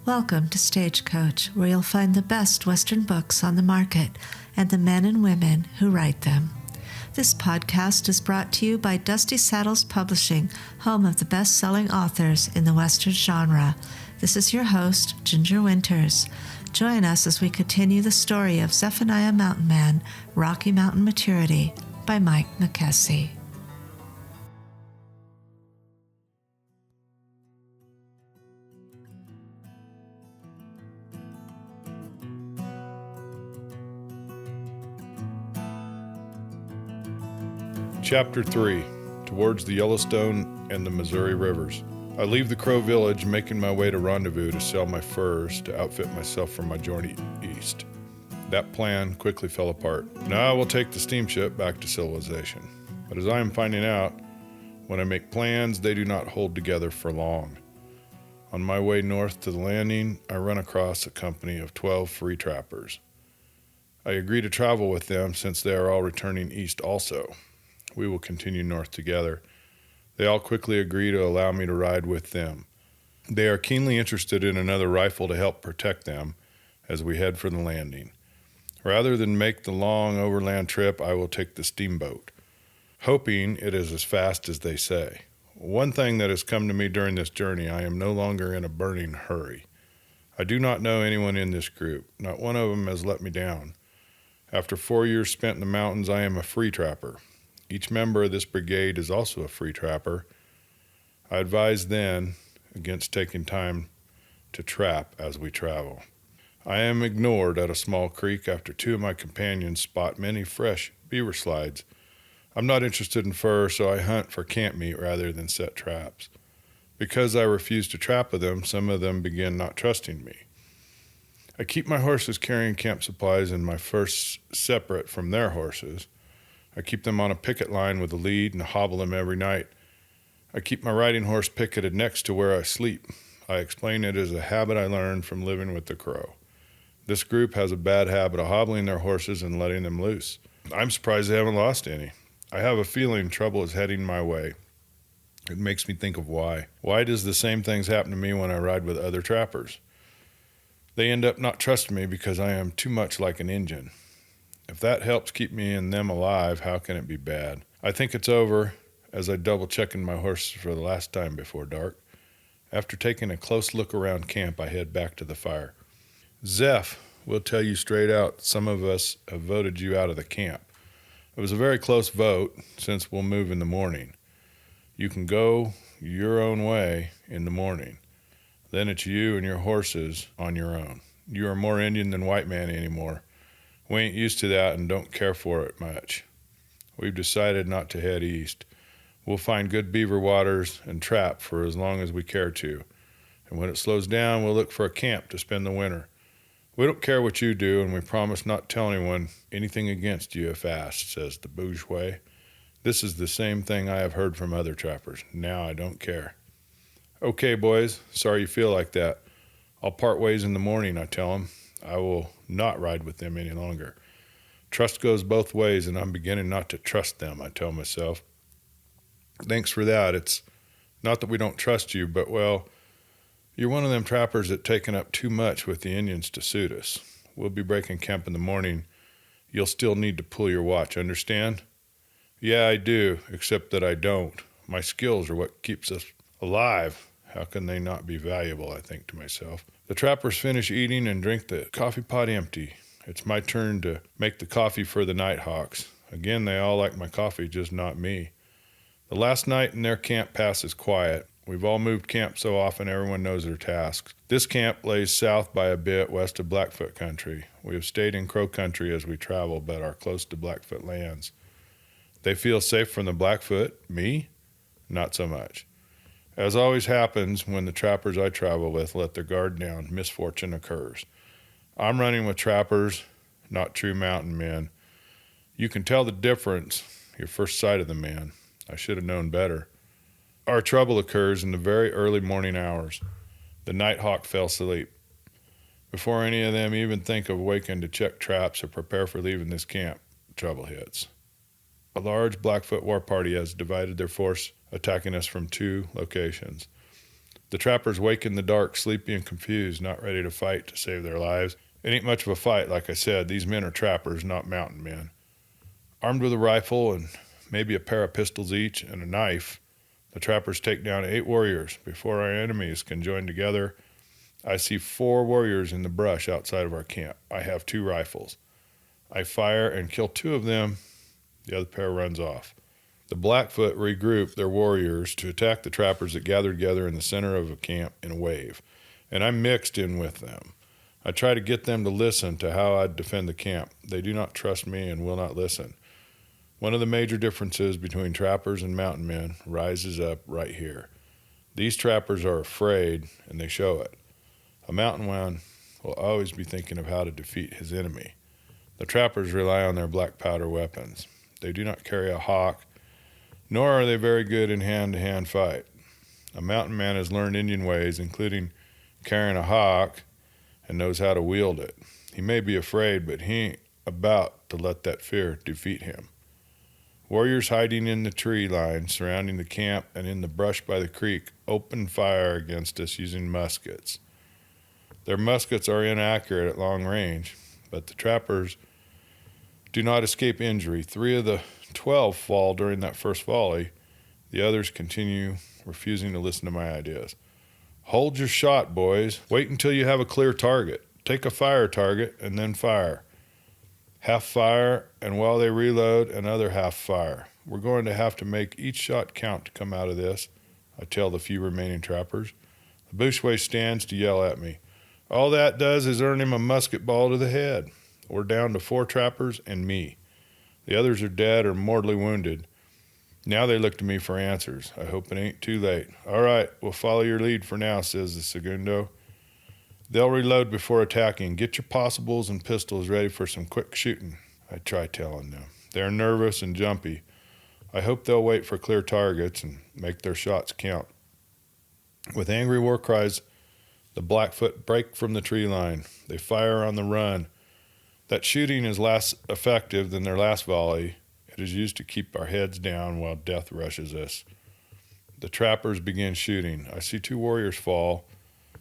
Welcome to Stagecoach, where you'll find the best Western books on the market and the men and women who write them. This podcast is brought to you by Dusty Saddles Publishing, home of the best-selling authors in the Western genre. This is your host, Ginger Winters. Join us as we continue the story of Zephaniah Mountain Man, Rocky Mountain Maturity by Mackessy. Chapter 3, Towards the Yellowstone and the Missouri Rivers. I leave the Crow Village, making my way to Rendezvous to sell my furs to outfit myself for my journey east. That plan quickly fell apart. Now I will take the steamship back to civilization. But as I am finding out, when I make plans, they do not hold together for long. On my way north to the landing, I run across a company of 12 free trappers. I agree to travel with them since they are all returning east also. We will continue north together. They all quickly agree to allow me to ride with them. They are keenly interested in another rifle to help protect them as we head for the landing. Rather than make the long overland trip, I will take the steamboat, hoping it is as fast as they say. One thing that has come to me during this journey, I am no longer in a burning hurry. I do not know anyone in this group. Not one of them has let me down. After 4 years spent in the mountains, I am a free trapper. Each member of this brigade is also a free trapper. I advise then against taking time to trap as we travel. I am ignored at a small creek after two of my companions spot many fresh beaver slides. I'm not interested in fur, so I hunt for camp meat rather than set traps. Because I refuse to trap with them, some of them begin not trusting me. I keep my horses carrying camp supplies and my furs separate from their horses. I keep them on a picket line with a lead and hobble them every night. I keep my riding horse picketed next to where I sleep. I explain it as a habit I learned from living with the Crow. This group has a bad habit of hobbling their horses and letting them loose. I'm surprised they haven't lost any. I have a feeling trouble is heading my way. It makes me think of why. Why does the same things happen to me when I ride with other trappers? They end up not trusting me because I am too much like an Injun. If that helps keep me and them alive, how can it be bad? I think it's over as I double-checking my horses for the last time before dark. After taking a close look around camp, I head back to the fire. Zeph will tell you straight out, some of us have voted you out of the camp. It was a very close vote since we'll move in the morning. You can go your own way in the morning. Then it's you and your horses on your own. You are more Indian than white man anymore. We ain't used to that and don't care for it much. We've decided not to head east. We'll find good beaver waters and trap for as long as we care to. And when it slows down, we'll look for a camp to spend the winter. We don't care what you do, and we promise not to tell anyone anything against you if asked, says the Booshway. This is the same thing I have heard from other trappers. Now I don't care. Okay, boys, sorry you feel like that. I'll part ways in the morning, I tell them. I will not ride with them any longer. Trust goes both ways, and I'm beginning not to trust them, I tell myself. Thanks for that. It's not that we don't trust you, but, well, you're one of them trappers that taken up too much with the Indians to suit us. We'll be breaking camp in the morning. You'll still need to pull your watch, understand? Yeah, I do, except that I don't. My skills are what keeps us alive. How can they not be valuable, I think to myself. The trappers finish eating and drink the coffee pot empty. It's my turn to make the coffee for the Nighthawks. Again, they all like my coffee, just not me. The last night in their camp passes quiet. We've all moved camp so often everyone knows their tasks. This camp lays south by a bit west of Blackfoot country. We have stayed in Crow country as we travel, but are close to Blackfoot lands. They feel safe from the Blackfoot. Me? Not so much. As always happens when the trappers I travel with let their guard down, misfortune occurs. I'm running with trappers, not true mountain men. You can tell the difference your first sight of the man. I should have known better. Our trouble occurs in the very early morning hours. The Nighthawk fell asleep. Before any of them even think of waking to check traps or prepare for leaving this camp, trouble hits. A large Blackfoot war party has divided their force, attacking us from two locations. The trappers wake in the dark, sleepy and confused, not ready to fight to save their lives. It ain't much of a fight, like I said. These men are trappers, not mountain men. Armed with a rifle and maybe a pair of pistols each and a knife, the trappers take down 8 warriors. Before our enemies can join together, I see 4 warriors in the brush outside of our camp. I have 2 rifles. I fire and kill 2 of them. The other pair runs off. The Blackfoot regroup their warriors to attack the trappers that gather together in the center of a camp in a wave, and I'm mixed in with them. I try to get them to listen to how I'd defend the camp. They do not trust me and will not listen. One of the major differences between trappers and mountain men rises up right here. These trappers are afraid, and they show it. A mountain man will always be thinking of how to defeat his enemy. The trappers rely on their black powder weapons. They do not carry a hawk, nor are they very good in hand-to-hand fight. A mountain man has learned Indian ways, including carrying a hawk, and knows how to wield it. He may be afraid, but he ain't about to let that fear defeat him. Warriors hiding in the tree line surrounding the camp and in the brush by the creek open fire against us using muskets. Their muskets are inaccurate at long range, but the trappers do not escape injury. 3 of the 12 fall during that first volley. The others continue, refusing to listen to my ideas. Hold your shot, boys. Wait until you have a clear target. Take a fire target and then fire. Half fire, and while they reload, another half fire. We're going to have to make each shot count to come out of this, I tell the few remaining trappers. The Booshway stands to yell at me. All that does is earn him a musket ball to the head. We're down to 4 trappers and me. The others are dead or mortally wounded. Now they look to me for answers. I hope it ain't too late. All right, we'll follow your lead for now, says the segundo. They'll reload before attacking. Get your possibles and pistols ready for some quick shooting, I try telling them. They're nervous and jumpy. I hope they'll wait for clear targets and make their shots count. With angry war cries, the Blackfoot break from the tree line. They fire on the run. That shooting is less effective than their last volley. It is used to keep our heads down while death rushes us. The trappers begin shooting. I see 2 warriors fall.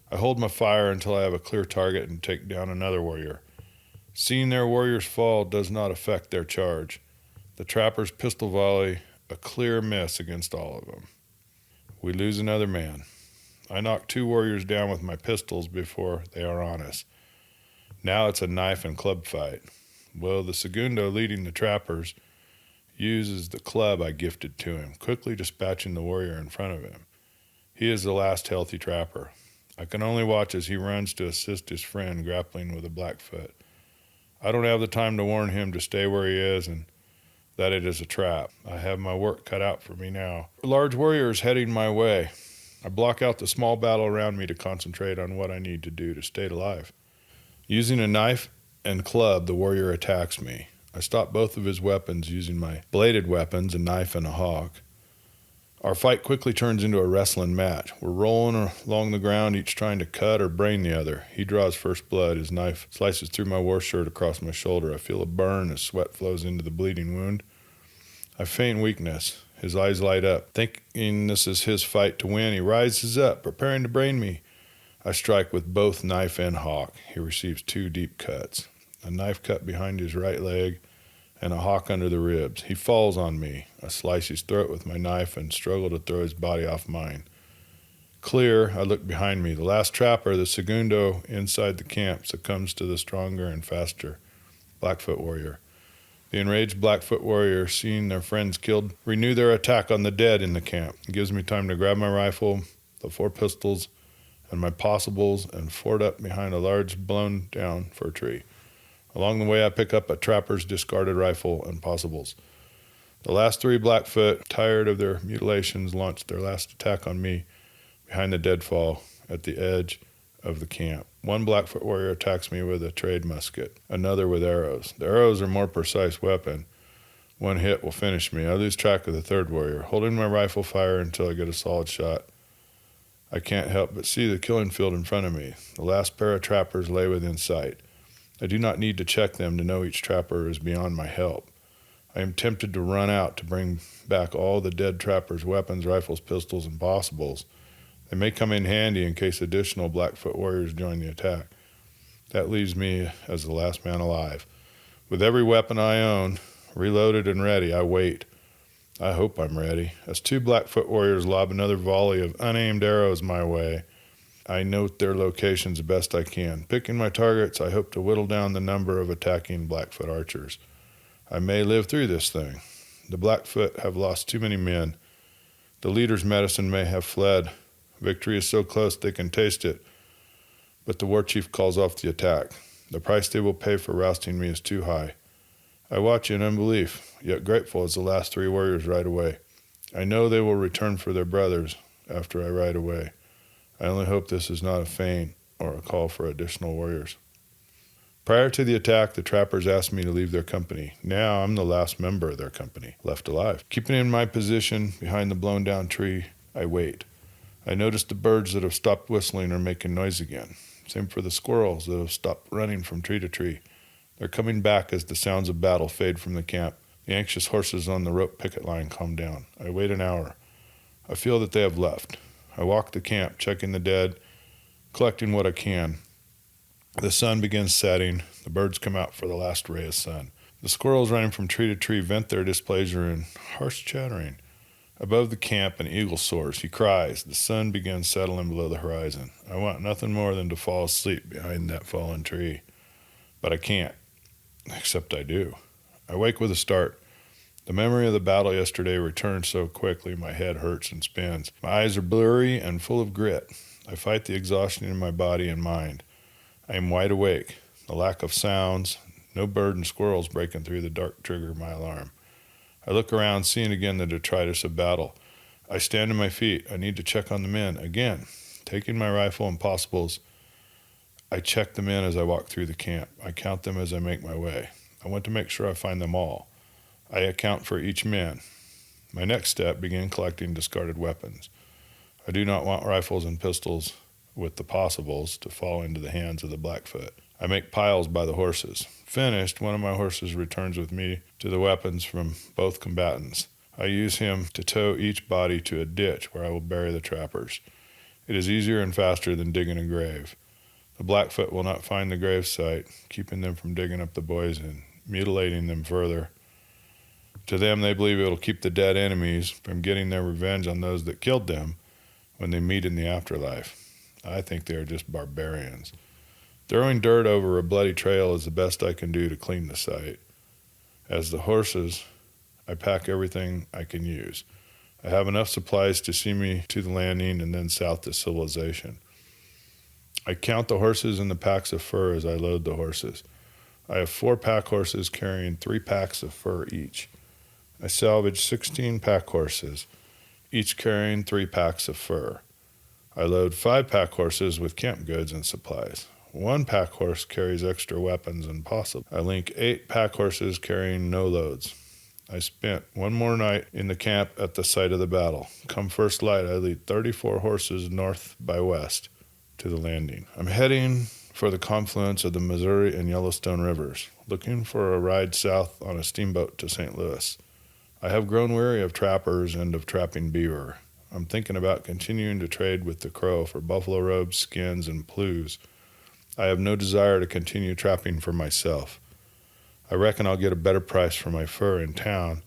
I hold my fire until I have a clear target and take down another warrior. Seeing their warriors fall does not affect their charge. The trappers pistol volley, a clear miss against all of them. We lose another man. I knock 2 warriors down with my pistols before they are on us. Now it's a knife and club fight. Well, the segundo leading the trappers uses the club I gifted to him, quickly dispatching the warrior in front of him. He is the last healthy trapper. I can only watch as he runs to assist his friend grappling with a Blackfoot. I don't have the time to warn him to stay where he is and that it is a trap. I have my work cut out for me now. A large warrior is heading my way. I block out the small battle around me to concentrate on what I need to do to stay alive. Using a knife and club, the warrior attacks me. I stop both of his weapons using my bladed weapons, a knife and a hawk. Our fight quickly turns into a wrestling match. We're rolling along the ground, each trying to cut or brain the other. He draws first blood. His knife slices through my war shirt across my shoulder. I feel a burn as sweat flows into the bleeding wound. I feign weakness. His eyes light up. Thinking this is his fight to win, he rises up, preparing to brain me. I strike with both knife and hawk. He receives 2 deep cuts. A knife cut behind his right leg and a hawk under the ribs. He falls on me. I slice his throat with my knife and struggle to throw his body off mine. Clear, I look behind me. The last trapper, the segundo inside the camp, succumbs to the stronger and faster Blackfoot warrior. The enraged Blackfoot warrior, seeing their friends killed, renew their attack on the dead in the camp. It gives me time to grab my rifle, the 4 pistols, and my possibles, and fort up behind a large blown-down fir tree. Along the way, I pick up a trapper's discarded rifle and possibles. The last 3 Blackfoot, tired of their mutilations, launched their last attack on me behind the deadfall at the edge of the camp. 1 Blackfoot warrior attacks me with a trade musket, another with arrows. The arrows are a more precise weapon. 1 hit will finish me. I lose track of the 3rd warrior, holding my rifle fire until I get a solid shot. I can't help but see the killing field in front of me. The last pair of trappers lay within sight. I do not need to check them to know each trapper is beyond my help. I am tempted to run out to bring back all the dead trappers' weapons, rifles, pistols, and possibles. They may come in handy in case additional Blackfoot warriors join the attack. That leaves me as the last man alive. With every weapon I own, reloaded and ready, I wait. I hope I'm ready. As two Blackfoot warriors lob another volley of unaimed arrows my way, I note their locations the best I can. Picking my targets, I hope to whittle down the number of attacking Blackfoot archers. I may live through this thing. The Blackfoot have lost too many men. The leader's medicine may have fled. Victory is so close they can taste it. But the war chief calls off the attack. The price they will pay for rousting me is too high. I watch in unbelief, yet grateful as the last three warriors ride away. I know they will return for their brothers after I ride away. I only hope this is not a feint or a call for additional warriors. Prior to the attack, the trappers asked me to leave their company. Now I'm the last member of their company, left alive. Keeping in my position behind the blown down tree, I wait. I notice the birds that have stopped whistling are making noise again. Same for the squirrels that have stopped running from tree to tree. They're coming back as the sounds of battle fade from the camp. The anxious horses on the rope picket line calm down. I wait an hour. I feel that they have left. I walk the camp, checking the dead, collecting what I can. The sun begins setting. The birds come out for the last ray of sun. The squirrels running from tree to tree vent their displeasure in harsh chattering. Above the camp, an eagle soars. He cries. The sun begins settling below the horizon. I want nothing more than to fall asleep behind that fallen tree. But I can't. Except I do. I wake with a start. The memory of the battle yesterday returns so quickly my head hurts and spins. My eyes are blurry and full of grit. I fight the exhaustion in my body and mind. I am wide awake. The lack of sounds, no bird and squirrels breaking through the dark trigger my alarm. I look around, seeing again the detritus of battle. I stand on my feet. I need to check on the men. Again, taking my rifle and possibles, I check the men as I walk through the camp. I count them as I make my way. I want to make sure I find them all. I account for each man. My next step, begin collecting discarded weapons. I do not want rifles and pistols with the possibles to fall into the hands of the Blackfoot. I make piles by the horses. Finished, one of my horses returns with me to the weapons from both combatants. I use him to tow each body to a ditch where I will bury the trappers. It is easier and faster than digging a grave. The Blackfoot will not find the grave site, keeping them from digging up the boys and mutilating them further. To them, they believe it will keep the dead enemies from getting their revenge on those that killed them when they meet in the afterlife. I think they are just barbarians. Throwing dirt over a bloody trail is the best I can do to clean the site. As the horses, I pack everything I can use. I have enough supplies to see me to the landing and then south to civilization. I count the horses and the packs of fur as I load the horses. I have 4 pack horses carrying 3 packs of fur each. I salvage 16 pack horses, each carrying 3 packs of fur. I load 5 pack horses with camp goods and supplies. 1 pack horse carries extra weapons and possibles. I link 8 pack horses carrying no loads. I spent one more night in the camp at the site of the battle. Come first light, I lead 34 horses north by west to the landing. I'm heading for the confluence of the Missouri and Yellowstone rivers, looking for a ride south on a steamboat to St. Louis. I have grown weary of trappers and of trapping beaver. I'm thinking about continuing to trade with the Crow for buffalo robes, skins, and plews. I have no desire to continue trapping for myself. I reckon I'll get a better price for my fur in town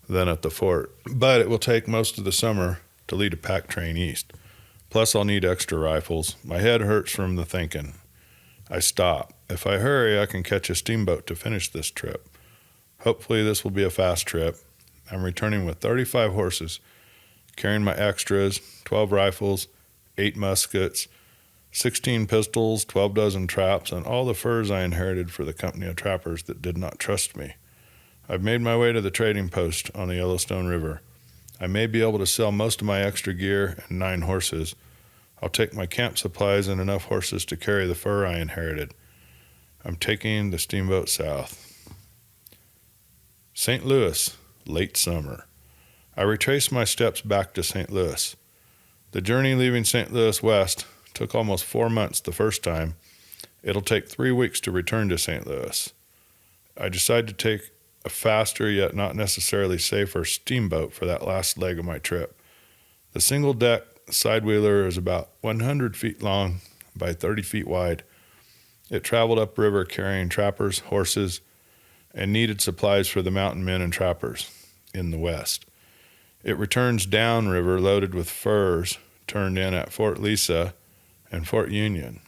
than at the fort, but it will take most of the summer to lead a pack train east. Plus, I'll need extra rifles. My head hurts from the thinking. I stop. If I hurry, I can catch a steamboat to finish this trip. Hopefully, this will be a fast trip. I'm returning with 35 horses, carrying my extras, 12 rifles, 8 muskets, 16 pistols, 12 dozen traps, and all the furs I inherited for the company of trappers that did not trust me. I've made my way to the trading post on the Yellowstone River. I may be able to sell most of my extra gear and 9 horses. I'll take my camp supplies and enough horses to carry the fur I inherited. I'm taking the steamboat south. St. Louis, late summer. I retrace my steps back to St. Louis. The journey leaving St. Louis west took almost 4 months the first time. It'll take 3 weeks to return to St. Louis. I decide to take a faster yet not necessarily safer steamboat for that last leg of my trip. The single-deck The sidewheeler is about 100 feet long by 30 feet wide. It traveled upriver carrying trappers, horses, and needed supplies for the mountain men and trappers in the west. It returns downriver loaded with furs turned in at Fort Lisa and Fort Union.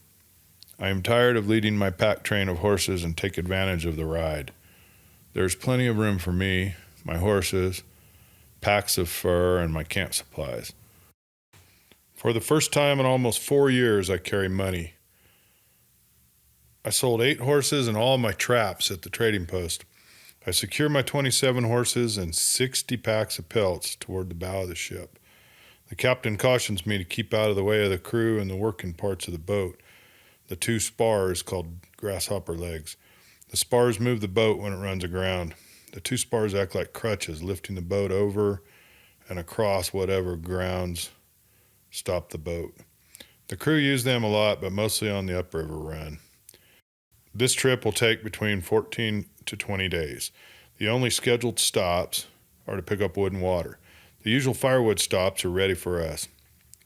I am tired of leading my pack train of horses and take advantage of the ride. There's plenty of room for me, my horses, packs of fur, and my camp supplies. For the first time in almost 4 years, I carry money. I sold 8 horses and all my traps at the trading post. I secure my 27 horses and 60 packs of pelts toward the bow of the ship. The captain cautions me to keep out of the way of the crew and the working parts of the boat, the 2 spars called grasshopper legs. The spars move the boat when it runs aground. The 2 spars act like crutches, lifting the boat over and across whatever grounds stop the boat. The crew use them a lot, but mostly on the upriver run. This trip will take between 14 to 20 days. The only scheduled stops are to pick up wood and water. The usual firewood stops are ready for us.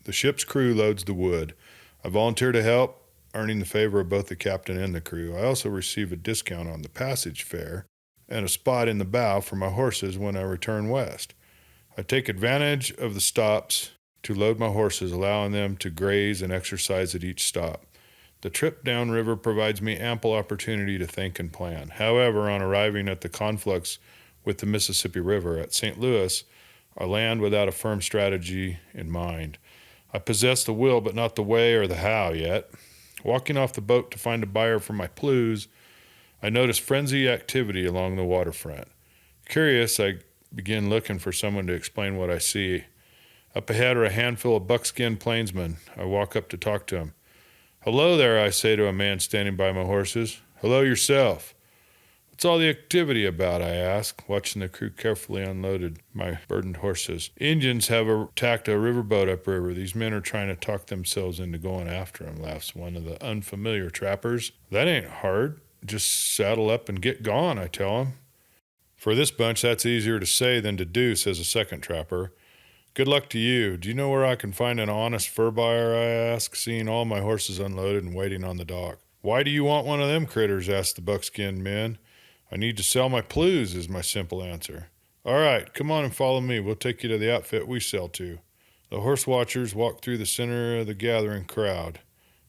The ship's crew loads the wood. I volunteer to help, earning the favor of both the captain and the crew. I also receive a discount on the passage fare and a spot in the bow for my horses when I return west. I take advantage of the stops to load my horses, allowing them to graze and exercise at each stop. The trip downriver provides me ample opportunity to think and plan. However, on arriving at the conflux with the Mississippi River at St. Louis, I land without a firm strategy in mind. I possess the will, but not the way or the how yet. Walking off the boat to find a buyer for my plews, I notice frenzied activity along the waterfront. Curious, I begin looking for someone to explain what I see. Up ahead are a handful of buckskin plainsmen. I walk up to talk to them. "Hello there," I say to a man standing by my horses. "Hello yourself." "What's all the activity about?" I ask, watching the crew carefully unloaded my burdened horses. "Indians have attacked a riverboat upriver. These men are trying to talk themselves into going after them," laughs one of the unfamiliar trappers. "That ain't hard. Just saddle up and get gone," I tell him. "For this bunch, that's easier to say than to do," says a second trapper. "Good luck to you. Do you know where I can find an honest fur buyer?" I ask, seeing all my horses unloaded and waiting on the dock. "Why do you want one of them critters?" asked the buckskin men. "I need to sell my plews," is my simple answer. "All right, come on and follow me. We'll take you to the outfit we sell to." The horse watchers walk through the center of the gathering crowd.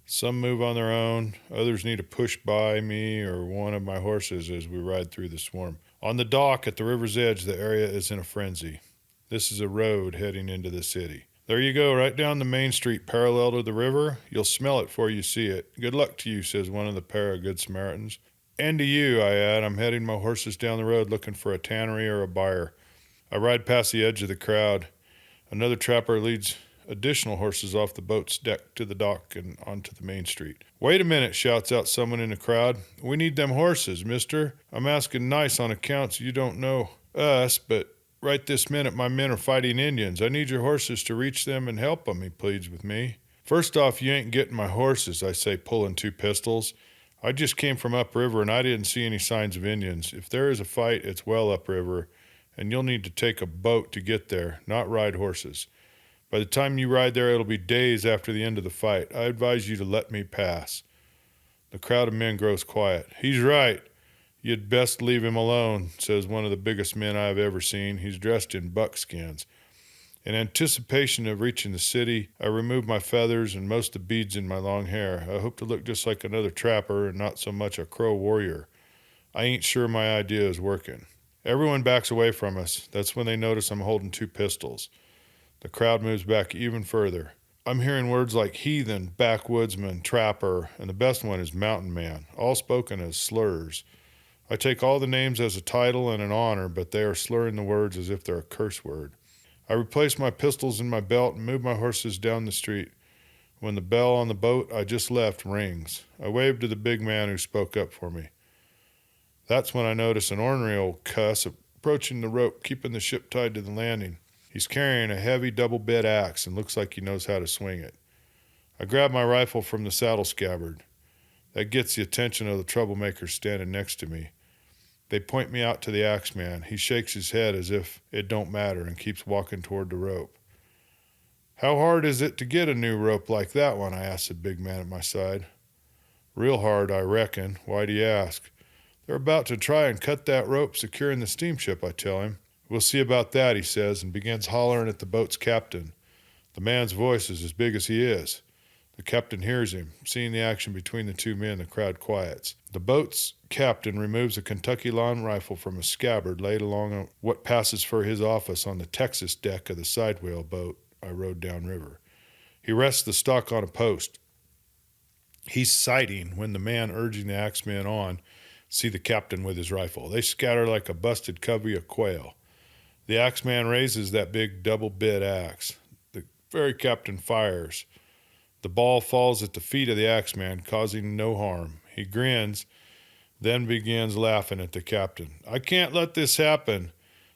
Some move on their own. Others need to push by me or one of my horses as we ride through the swarm. On the dock at the river's edge, the area is in a frenzy. This is a road heading into the city. "There you go, right down the main street parallel to the river. You'll smell it before you see it. Good luck to you," says one of the pair of good Samaritans. "And to you," I add. I'm heading my horses down the road looking for a tannery or a buyer. I ride past the edge of the crowd. Another trapper leads additional horses off the boat's deck to the dock and onto the main street. "Wait a minute," shouts out someone in the crowd. "We need them horses, mister. I'm asking nice on accounts you don't know us, but right this minute my men are fighting Indians. I need your horses to reach them and help them," he pleads with me. "First off, you ain't getting my horses," I say, pulling 2 pistols. "I just came from upriver and I didn't see any signs of Indians. If there is a fight, it's well upriver, and you'll need to take a boat to get there, not ride horses. By the time you ride there, it'll be days after the end of the fight. I advise you to let me pass." The crowd of men grows quiet. "He's right. You'd best leave him alone," says one of the biggest men I have ever seen. He's dressed in buckskins. In anticipation of reaching the city, I remove my feathers and most of the beads in my long hair. I hope to look just like another trapper and not so much a Crow warrior. I ain't sure my idea is working. Everyone backs away from us. That's when they notice I'm holding 2 pistols. The crowd moves back even further. I'm hearing words like heathen, backwoodsman, trapper, and the best one is mountain man, all spoken as slurs. I take all the names as a title and an honor, but they are slurring the words as if they're a curse word. I replace my pistols in my belt and move my horses down the street. When the bell on the boat I just left rings, I wave to the big man who spoke up for me. That's when I notice an ornery old cuss approaching the rope, keeping the ship tied to the landing. He's carrying a heavy double-bit axe and looks like he knows how to swing it. I grab my rifle from the saddle scabbard. That gets the attention of the troublemakers standing next to me. They point me out to the axeman. He shakes his head as if it don't matter and keeps walking toward the rope. How hard is it to get a new rope like that one? I asked the big man at my side. Real hard, I reckon. Why do you ask? They're about to try and cut that rope securing the steamship, I tell him. We'll see about that, he says, and begins hollering at the boat's captain. The man's voice is as big as he is. The captain hears him. Seeing the action between the two men, the crowd quiets. The boat's captain removes a Kentucky long rifle from a scabbard laid along what passes for his office on the Texas deck of the sidewheel boat I rowed downriver. He rests the stock on a post. He's sighting when the man urging the axemen on see the captain with his rifle. They scatter like a busted covey of quail. The axeman raises that big double-bit axe. The very captain fires. The ball falls at the feet of the axeman, causing no harm. He grins, then begins laughing at the captain. I can't let this happen.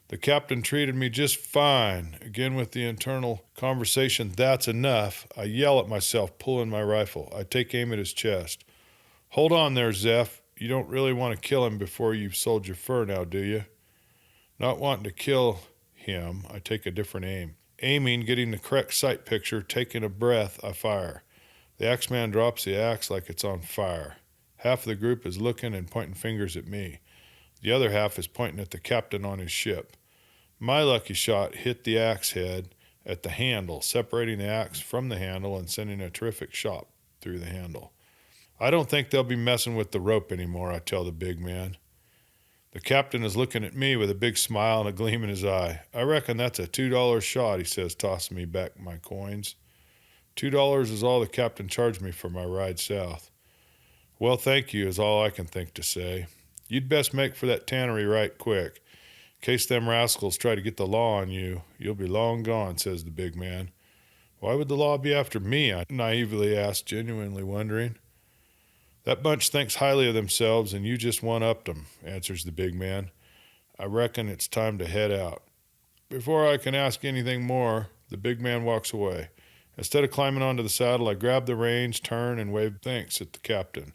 The captain treated me just fine. Again with the internal conversation, that's enough. I yell at myself, pulling my rifle. I take aim at his chest. Hold on there, Zeph. You don't really want to kill him before you've sold your fur now, do you? Not wanting to kill him, I take a different aim. Aiming, getting the correct sight picture, taking a breath, I fire. The axeman drops the axe like it's on fire. Half of the group is looking and pointing fingers at me. The other half is pointing at the captain on his ship. My lucky shot hit the axe head at the handle, separating the axe from the handle and sending a terrific shot through the handle. I don't think they'll be messing with the rope anymore, I tell the big man. The captain is looking at me with a big smile and a gleam in his eye. I reckon that's a $2 shot, he says, tossing me back my coins. $2 is all the captain charged me for my ride south. Well, thank you is all I can think to say. You'd best make for that tannery right quick. In case them rascals try to get the law on you, you'll be long gone, says the big man. Why would the law be after me? I naively asked, genuinely wondering. That bunch thinks highly of themselves, and you just one-upped them, answers the big man. I reckon it's time to head out. Before I can ask anything more, the big man walks away. Instead of climbing onto the saddle, I grab the reins, turn, and wave thanks at the captain.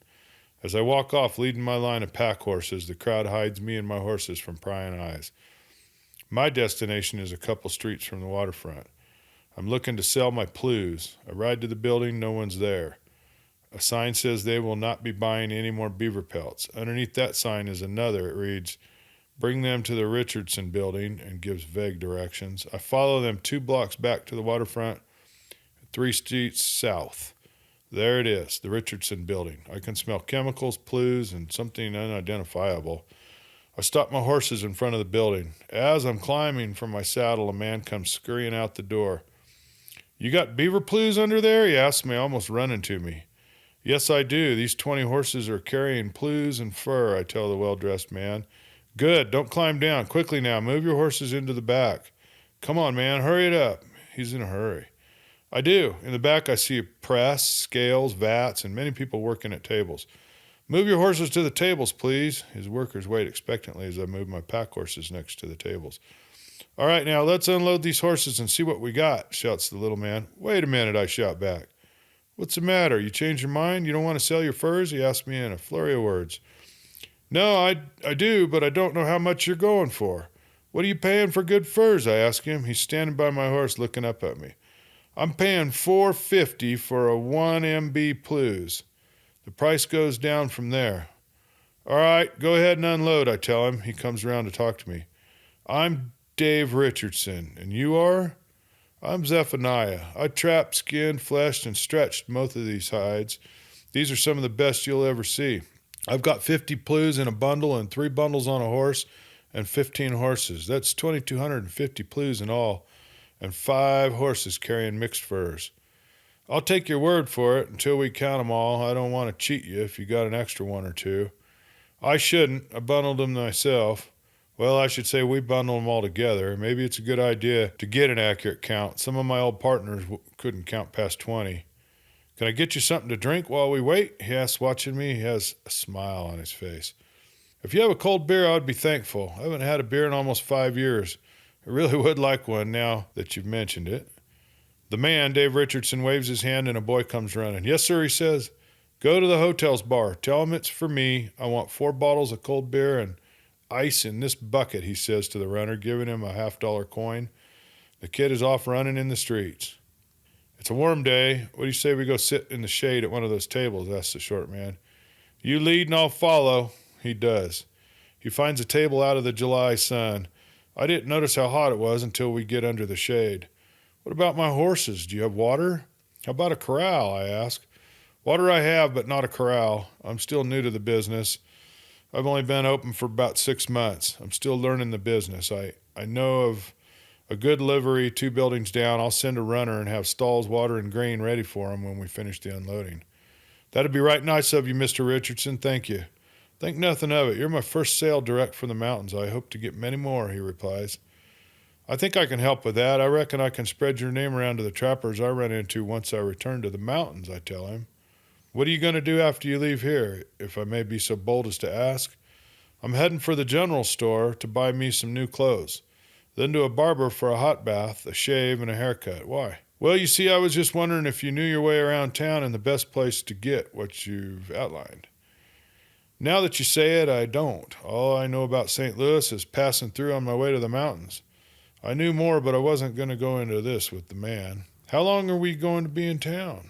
As I walk off, leading my line of pack horses, the crowd hides me and my horses from prying eyes. My destination is a couple streets from the waterfront. I'm looking to sell my plews. I ride to the building, no one's there. A sign says they will not be buying any more beaver pelts. Underneath that sign is another. It reads, bring them to the Richardson building, and gives vague directions. I follow them 2 blocks back to the waterfront, 3 streets south. There it is, the Richardson building. I can smell chemicals, plews, and something unidentifiable. I stop my horses in front of the building. As I'm climbing from my saddle, a man comes scurrying out the door. You got beaver plews under there? He asks me, almost running to me. Yes, I do. These 20 horses are carrying plews and fur, I tell the well-dressed man. Good. Don't climb down. Quickly now. Move your horses into the back. Come on, man. Hurry it up. He's in a hurry. I do. In the back, I see a press, scales, vats, and many people working at tables. Move your horses to the tables, please. His workers wait expectantly as I move my pack horses next to the tables. All right, now let's unload these horses and see what we got, shouts the little man. Wait a minute, I shout back. What's the matter? You changed your mind? You don't want to sell your furs? He asked me in a flurry of words. No, I do, but I don't know how much you're going for. What are you paying for good furs? I ask him. He's standing by my horse looking up at me. I'm paying $4.50 for a 1 MB plews. The price goes down from there. All right, go ahead and unload, I tell him. He comes around to talk to me. I'm Dave Richardson, and you are? I'm Zephaniah. I trapped, skinned, fleshed, and stretched most of these hides. These are some of the best you'll ever see. I've got 50 plews in a bundle and 3 bundles on a horse and 15 horses. That's 2,250 plews in all, and 5 horses carrying mixed furs. I'll take your word for it until we count them all. I don't want to cheat you if you got an extra 1 or 2. I shouldn't. I bundled them myself. Well, I should say we bundle them all together. Maybe it's a good idea to get an accurate count. Some of my old partners couldn't count past 20. Can I get you something to drink while we wait? He asks, watching me. He has a smile on his face. If you have a cold beer, I would be thankful. I haven't had a beer in almost 5 years. I really would like one now that you've mentioned it. The man, Dave Richardson, waves his hand and a boy comes running. Yes, sir, he says. Go to the hotel's bar. Tell him it's for me. I want 4 bottles of cold beer and ice in this bucket, he says to the runner, giving him a $50 coin. The kid is off running in the streets. It's a warm day. What do you say we go sit in the shade at one of those tables? Asks the short man. You lead and I'll follow. He does. He finds a table out of the July sun. I didn't notice how hot it was until we get under the shade. What about my horses? Do you have water? How about a corral? I ask. Water I have, but not a corral. I'm still new to the business. I've only been open for about 6 months. I'm still learning the business. I know of a good livery 2 buildings down. I'll send a runner and have stalls, water, and grain ready for him when we finish the unloading. That'd be right nice of you, Mr. Richardson. Thank you. Think nothing of it. You're my first sale direct from the mountains. I hope to get many more, he replies. I think I can help with that. I reckon I can spread your name around to the trappers I run into once I return to the mountains, I tell him. What are you going to do after you leave here, if I may be so bold as to ask? I'm heading for the general store to buy me some new clothes. Then to a barber for a hot bath, a shave, and a haircut. Why? Well, you see, I was just wondering if you knew your way around town and the best place to get what you've outlined. Now that you say it, I don't. All I know about St. Louis is passing through on my way to the mountains. I knew more, but I wasn't going to go into this with the man. How long are we going to be in town?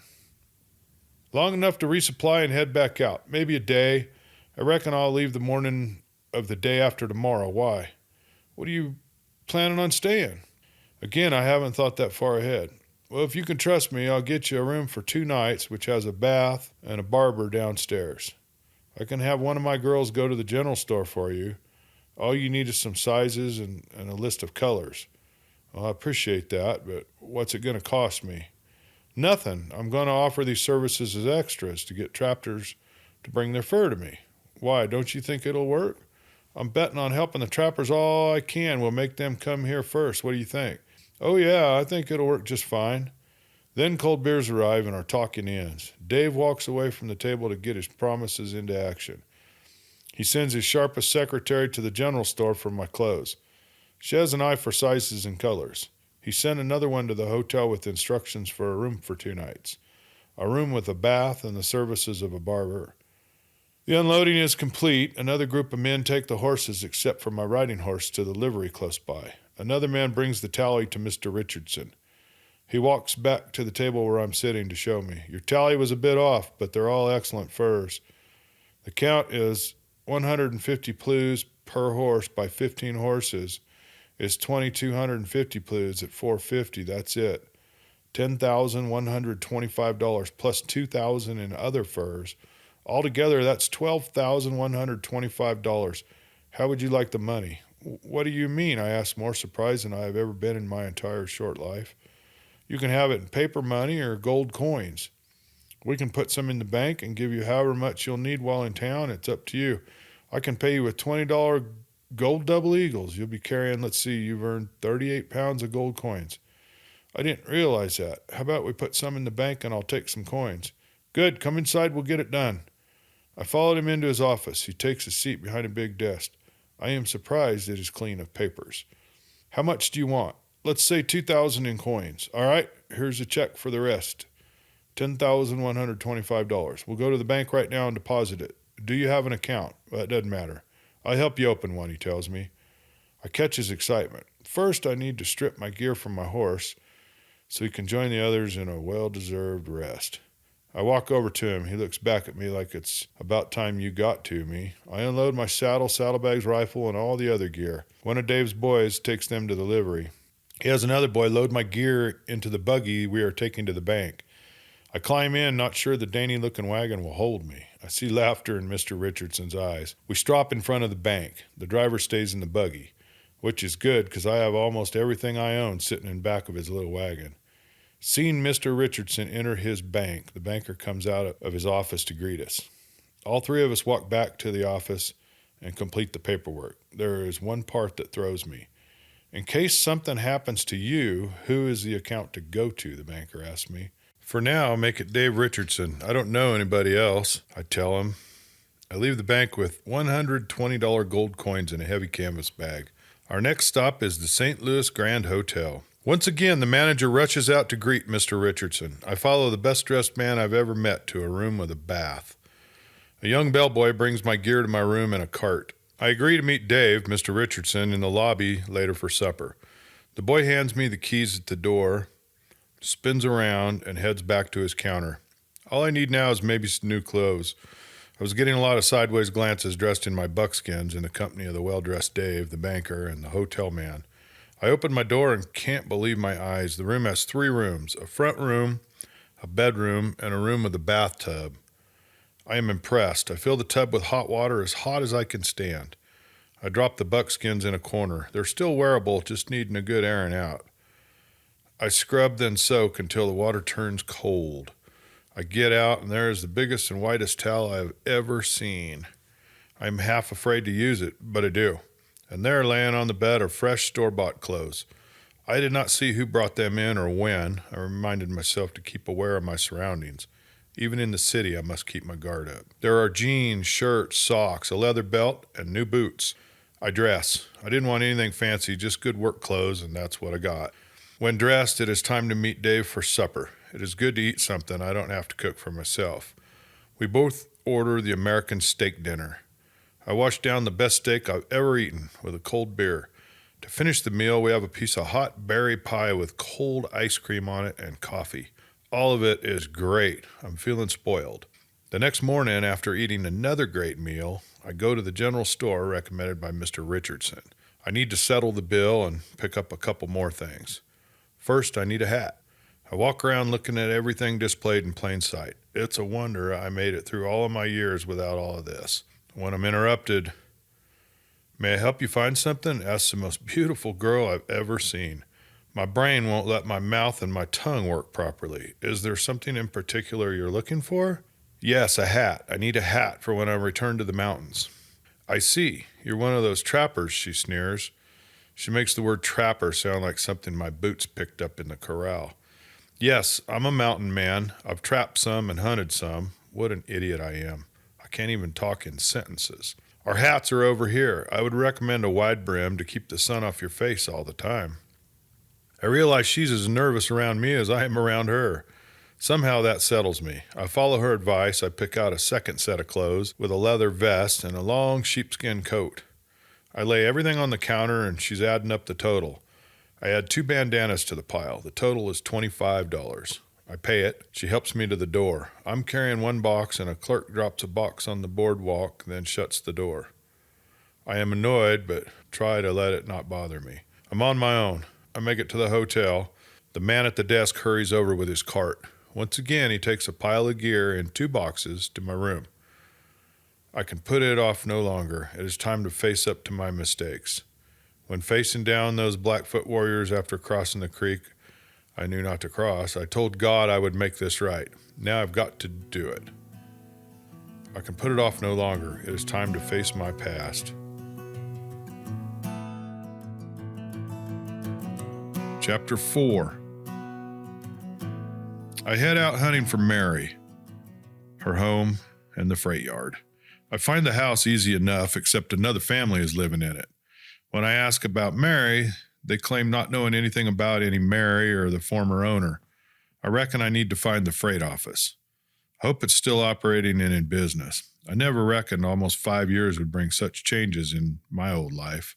Long enough to resupply and head back out. Maybe a day. I reckon I'll leave the morning of the day after tomorrow. Why? What are you planning on staying? Again, I haven't thought that far ahead. Well, if you can trust me, I'll get you a room for 2 nights, which has a bath and a barber downstairs. I can have one of my girls go to the general store for you. All you need is some sizes and a list of colors. Well, I appreciate that, but what's it going to cost me? Nothing. I'm going to offer these services as extras to get trappers to bring their fur to me. Why, don't you think it'll work? I'm betting on helping the trappers all I can. Will make them come here first. What do you think? Oh, yeah, I think it'll work just fine. Then cold beers arrive and our talking ends. Dave walks away from the table to get his promises into action. He sends his sharpest secretary to the general store for my clothes. She has an eye for sizes and colors. He sent another one to the hotel with instructions for a room for 2 nights. A room with a bath and the services of a barber. The unloading is complete. Another group of men take the horses, except for my riding horse, to the livery close by. Another man brings the tally to Mr. Richardson. He walks back to the table where I'm sitting to show me. Your tally was a bit off, but they're all excellent furs. The count is 150 plews per horse by 15 horses. It's 2,250 plews at $450. That's it. $10,125 plus $2,000 in other furs. Altogether, that's $12,125. How would you like the money? What do you mean? I asked, more surprised than I have ever been in my entire short life. You can have it in paper money or gold coins. We can put some in the bank and give you however much you'll need while in town. It's up to you. I can pay you with $20 gold double eagles. You'll be carrying, let's see, you've earned 38 pounds of gold coins. I didn't realize that. How about we put some in the bank and I'll take some coins? Good, come inside, we'll get it done. I followed him into his office. He takes a seat behind a big desk. I am surprised it is clean of papers. How much do you want? Let's say 2,000 in coins. All right, here's a check for the rest. $10,125. We'll go to the bank right now and deposit it. Do you have an account? Well, it doesn't matter. I'll help you open one, he tells me. I catch his excitement. First, I need to strip my gear from my horse so he can join the others in a well-deserved rest. I walk over to him. He looks back at me like it's about time you got to me. I unload my saddle, saddlebags, rifle, and all the other gear. One of Dave's boys takes them to the livery. He has another boy load my gear into the buggy we are taking to the bank. I climb in, not sure the dainty-looking wagon will hold me. I see laughter in Mr. Richardson's eyes. We stop in front of the bank. The driver stays in the buggy, which is good because I have almost everything I own sitting in back of his little wagon. Seeing Mr. Richardson enter his bank, the banker comes out of his office to greet us. All 3 of us walk back to the office and complete the paperwork. There is one part that throws me. In case something happens to you, who is the account to go to, the banker asks me. For now, make it Dave Richardson. I don't know anybody else, I tell him. I leave the bank with $120 gold coins in a heavy canvas bag. Our next stop is the St. Louis Grand Hotel. Once again, the manager rushes out to greet Mr. Richardson. I follow the best-dressed man I've ever met to a room with a bath. A young bellboy brings my gear to my room in a cart. I agree to meet Dave, Mr. Richardson, in the lobby later for supper. The boy hands me the keys at the door. spins around, and heads back to his counter. All I need now is maybe some new clothes. I was getting a lot of sideways glances dressed in my buckskins in the company of the well-dressed Dave, the banker, and the hotel man. I opened my door and can't believe my eyes. The room has 3 rooms, a front room, a bedroom, and a room with a bathtub. I am impressed. I fill the tub with hot water as hot as I can stand. I drop the buckskins in a corner. They're still wearable, just needing a good airing out. I scrub then soak until the water turns cold. I get out, and there is the biggest and whitest towel I have ever seen. I'm half afraid to use it, but I do. And there, laying on the bed, are fresh store-bought clothes. I did not see who brought them in or when. I reminded myself to keep aware of my surroundings. Even in the city, I must keep my guard up. There are jeans, shirts, socks, a leather belt, and new boots. I dress. I didn't want anything fancy, just good work clothes, and that's what I got. When dressed, it is time to meet Dave for supper. It is good to eat something I don't have to cook for myself. We both order the American steak dinner. I wash down the best steak I've ever eaten with a cold beer. To finish the meal, we have a piece of hot berry pie with cold ice cream on it and coffee. All of it is great. I'm feeling spoiled. The next morning, after eating another great meal, I go to the general store recommended by Mr. Richardson. I need to settle the bill and pick up a couple more things. First, I need a hat. I walk around looking at everything displayed in plain sight. It's a wonder I made it through all of my years without all of this. When I'm interrupted, "May I help you find something?" asks the most beautiful girl I've ever seen. My brain won't let my mouth and my tongue work properly. Is there something in particular you're looking for? Yes, a hat. I need a hat for when I return to the mountains. I see. You're one of those trappers, she sneers. She makes the word trapper sound like something my boots picked up in the corral. Yes, I'm a mountain man. I've trapped some and hunted some. What an idiot I am. I can't even talk in sentences. Our hats are over here. I would recommend a wide brim to keep the sun off your face all the time. I realize she's as nervous around me as I am around her. Somehow that settles me. I follow her advice. I pick out a second set of clothes with a leather vest and a long sheepskin coat. I lay everything on the counter and she's adding up the total. I add 2 bandanas to the pile. The total is $25. I pay it. She helps me to the door. I'm carrying 1 box and a clerk drops a box on the boardwalk, then shuts the door. I am annoyed, but try to let it not bother me. I'm on my own. I make it to the hotel. The man at the desk hurries over with his cart. Once again, he takes a pile of gear in 2 boxes to my room. I can put it off no longer. It is time to face up to my mistakes. When facing down those Blackfoot warriors after crossing the creek I knew not to cross, I told God I would make this right. Now I've got to do it. I can put it off no longer. It is time to face my past. Chapter 4. I head out hunting for Mary, her home, and the freight yard. I find the house easy enough, except another family is living in it. When I ask about Mary, they claim not knowing anything about any Mary or the former owner. I reckon I need to find the freight office. Hope it's still operating and in business. I never reckoned almost 5 years would bring such changes in my old life.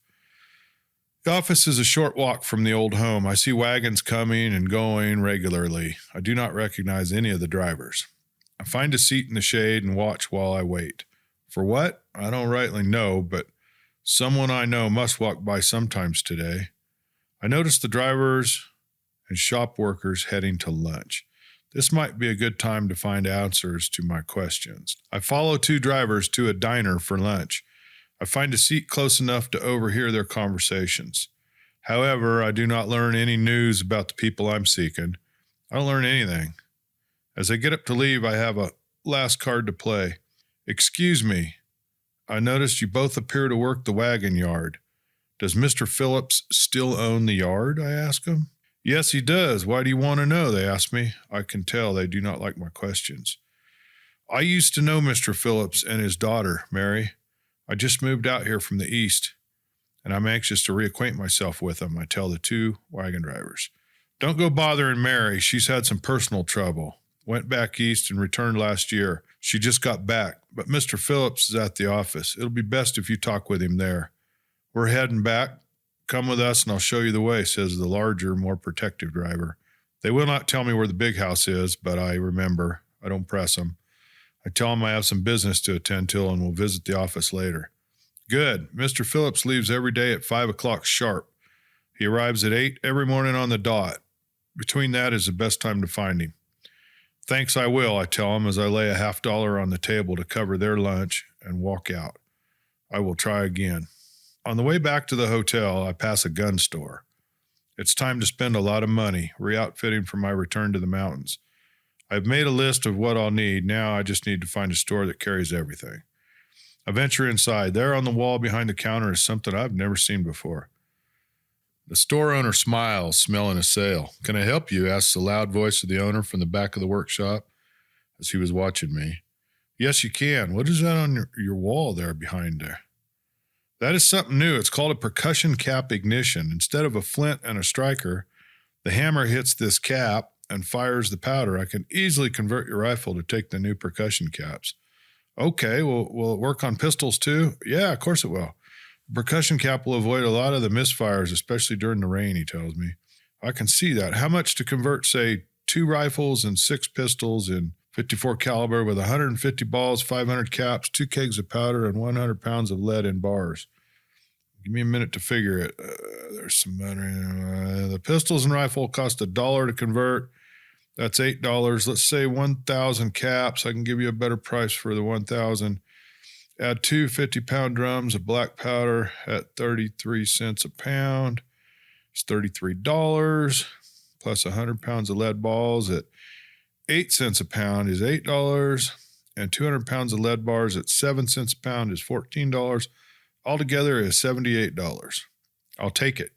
The office is a short walk from the old home. I see wagons coming and going regularly. I do not recognize any of the drivers. I find a seat in the shade and watch while I wait. For what? I don't rightly know, but someone I know must walk by sometimes today. I notice the drivers and shop workers heading to lunch. This might be a good time to find answers to my questions. I follow 2 drivers to a diner for lunch. I find a seat close enough to overhear their conversations. However, I do not learn any news about the people I'm seeking. I don't learn anything. As I get up to leave, I have a last card to play. Excuse me. I noticed you both appear to work the wagon yard. Does Mr. Phillips still own the yard? I ask him. Yes, he does. Why do you want to know? They ask me. I can tell they do not like my questions. I used to know Mr. Phillips and his daughter, Mary. I just moved out here from the east, and I'm anxious to reacquaint myself with them, I tell the 2 wagon drivers. Don't go bothering Mary. She's had some personal trouble. Went back east and returned last year. She just got back, but Mr. Phillips is at the office. It'll be best if you talk with him there. We're heading back. Come with us and I'll show you the way, says the larger, more protective driver. They will not tell me where the big house is, but I remember. I don't press them. I tell them I have some business to attend to and will visit the office later. Good. Mr. Phillips leaves every day at 5 o'clock sharp. He arrives at 8 every morning on the dot. Between that is the best time to find him. Thanks, I will, I tell him as I lay $50 on the table to cover their lunch and walk out. I will try again. On the way back to the hotel, I pass a gun store. It's time to spend a lot of money re-outfitting for my return to the mountains. I've made a list of what I'll need. Now I just need to find a store that carries everything. I venture inside. There on the wall behind the counter is something I've never seen before. The store owner smiles, smelling a sale. Can I help you? Asks the loud voice of the owner from the back of the workshop as he was watching me. Yes, you can. What is that on your wall there behind there? That is something new. It's called a percussion cap ignition. Instead of a flint and a striker, the hammer hits this cap and fires the powder. I can easily convert your rifle to take the new percussion caps. Okay, well, will it work on pistols too? Yeah, of course it will. Percussion cap will avoid a lot of the misfires, especially during the rain, he tells me. I can see that. How much to convert, say, 2 rifles and 6 pistols in 54 caliber with 150 balls, 500 caps, 2 kegs of powder, and 100 pounds of lead in bars? Give me a minute to figure it. There's some money. The pistols and rifle cost $1 to convert. That's $8. Let's say 1,000 caps. I can give you a better price for the 1,000. Add 2 50-pound drums of black powder at 33 cents a pound. It's $33. Plus 100 pounds of lead balls at 8 cents a pound is $8. And 200 pounds of lead bars at 7 cents a pound is $14. Altogether is $78. I'll take it.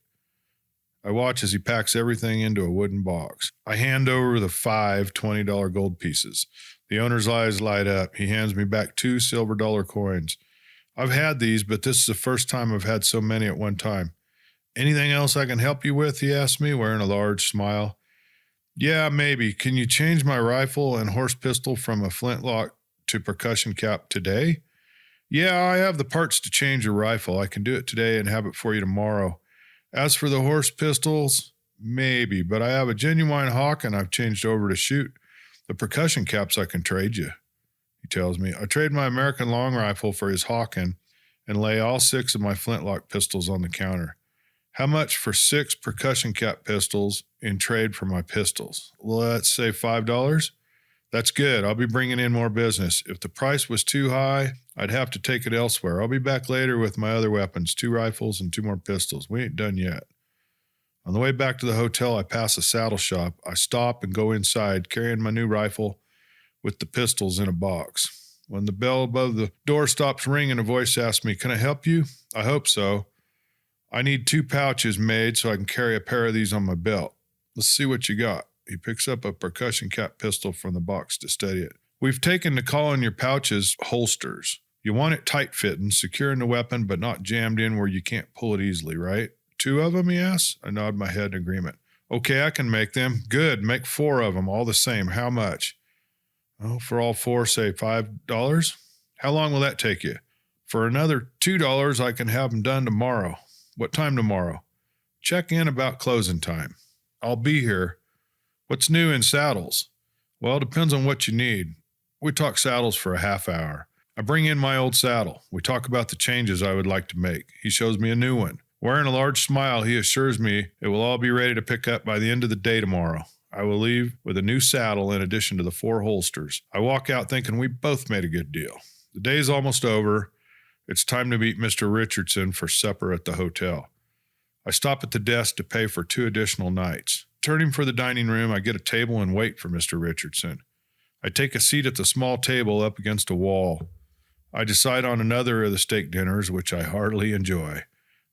I watch as he packs everything into a wooden box. I hand over the 5 $20 gold pieces. The owner's eyes light up. He hands me back 2 silver dollar coins. I've had these, but this is the first time I've had so many at one time. Anything else I can help you with? He asked me, wearing a large smile. Yeah, maybe. Can you change my rifle and horse pistol from a flintlock to percussion cap today? Yeah, I have the parts to change your rifle. I can do it today and have it for you tomorrow. As for the horse pistols, maybe, but I have a genuine hawk and I've changed over to shoot. The percussion caps I can trade you, he tells me. I trade my American long rifle for his Hawken and lay all 6 of my flintlock pistols on the counter. How much for 6 percussion cap pistols in trade for my pistols? Let's say $5. That's good. I'll be bringing in more business. If the price was too high, I'd have to take it elsewhere. I'll be back later with my other weapons, 2 rifles and 2 more pistols. We ain't done yet. On the way back to the hotel, I pass a saddle shop. I stop and go inside, carrying my new rifle with the pistols in a box. When the bell above the door stops ringing, a voice asks me, can I help you? I hope so. I need 2 pouches made so I can carry a pair of these on my belt. Let's see what you got. He picks up a percussion cap pistol from the box to steady it. We've taken to calling your pouches holsters. You want it tight-fitting, securing the weapon, but not jammed in where you can't pull it easily, right? 2 of them, he asks? I nod my head in agreement. Okay, I can make them. Good, make 4 of them, all the same. How much? Oh, for all 4, say $5. How long will that take you? For another $2, I can have them done tomorrow. What time tomorrow? Check in about closing time. I'll be here. What's new in saddles? Well, it depends on what you need. We talk saddles for a half hour. I bring in my old saddle. We talk about the changes I would like to make. He shows me a new one. Wearing a large smile, he assures me it will all be ready to pick up by the end of the day tomorrow. I will leave with a new saddle in addition to the 4 holsters. I walk out thinking we both made a good deal. The day's almost over. It's time to meet Mr. Richardson for supper at the hotel. I stop at the desk to pay for 2 additional nights. Turning for the dining room, I get a table and wait for Mr. Richardson. I take a seat at the small table up against a wall. I decide on another of the steak dinners, which I heartily enjoy.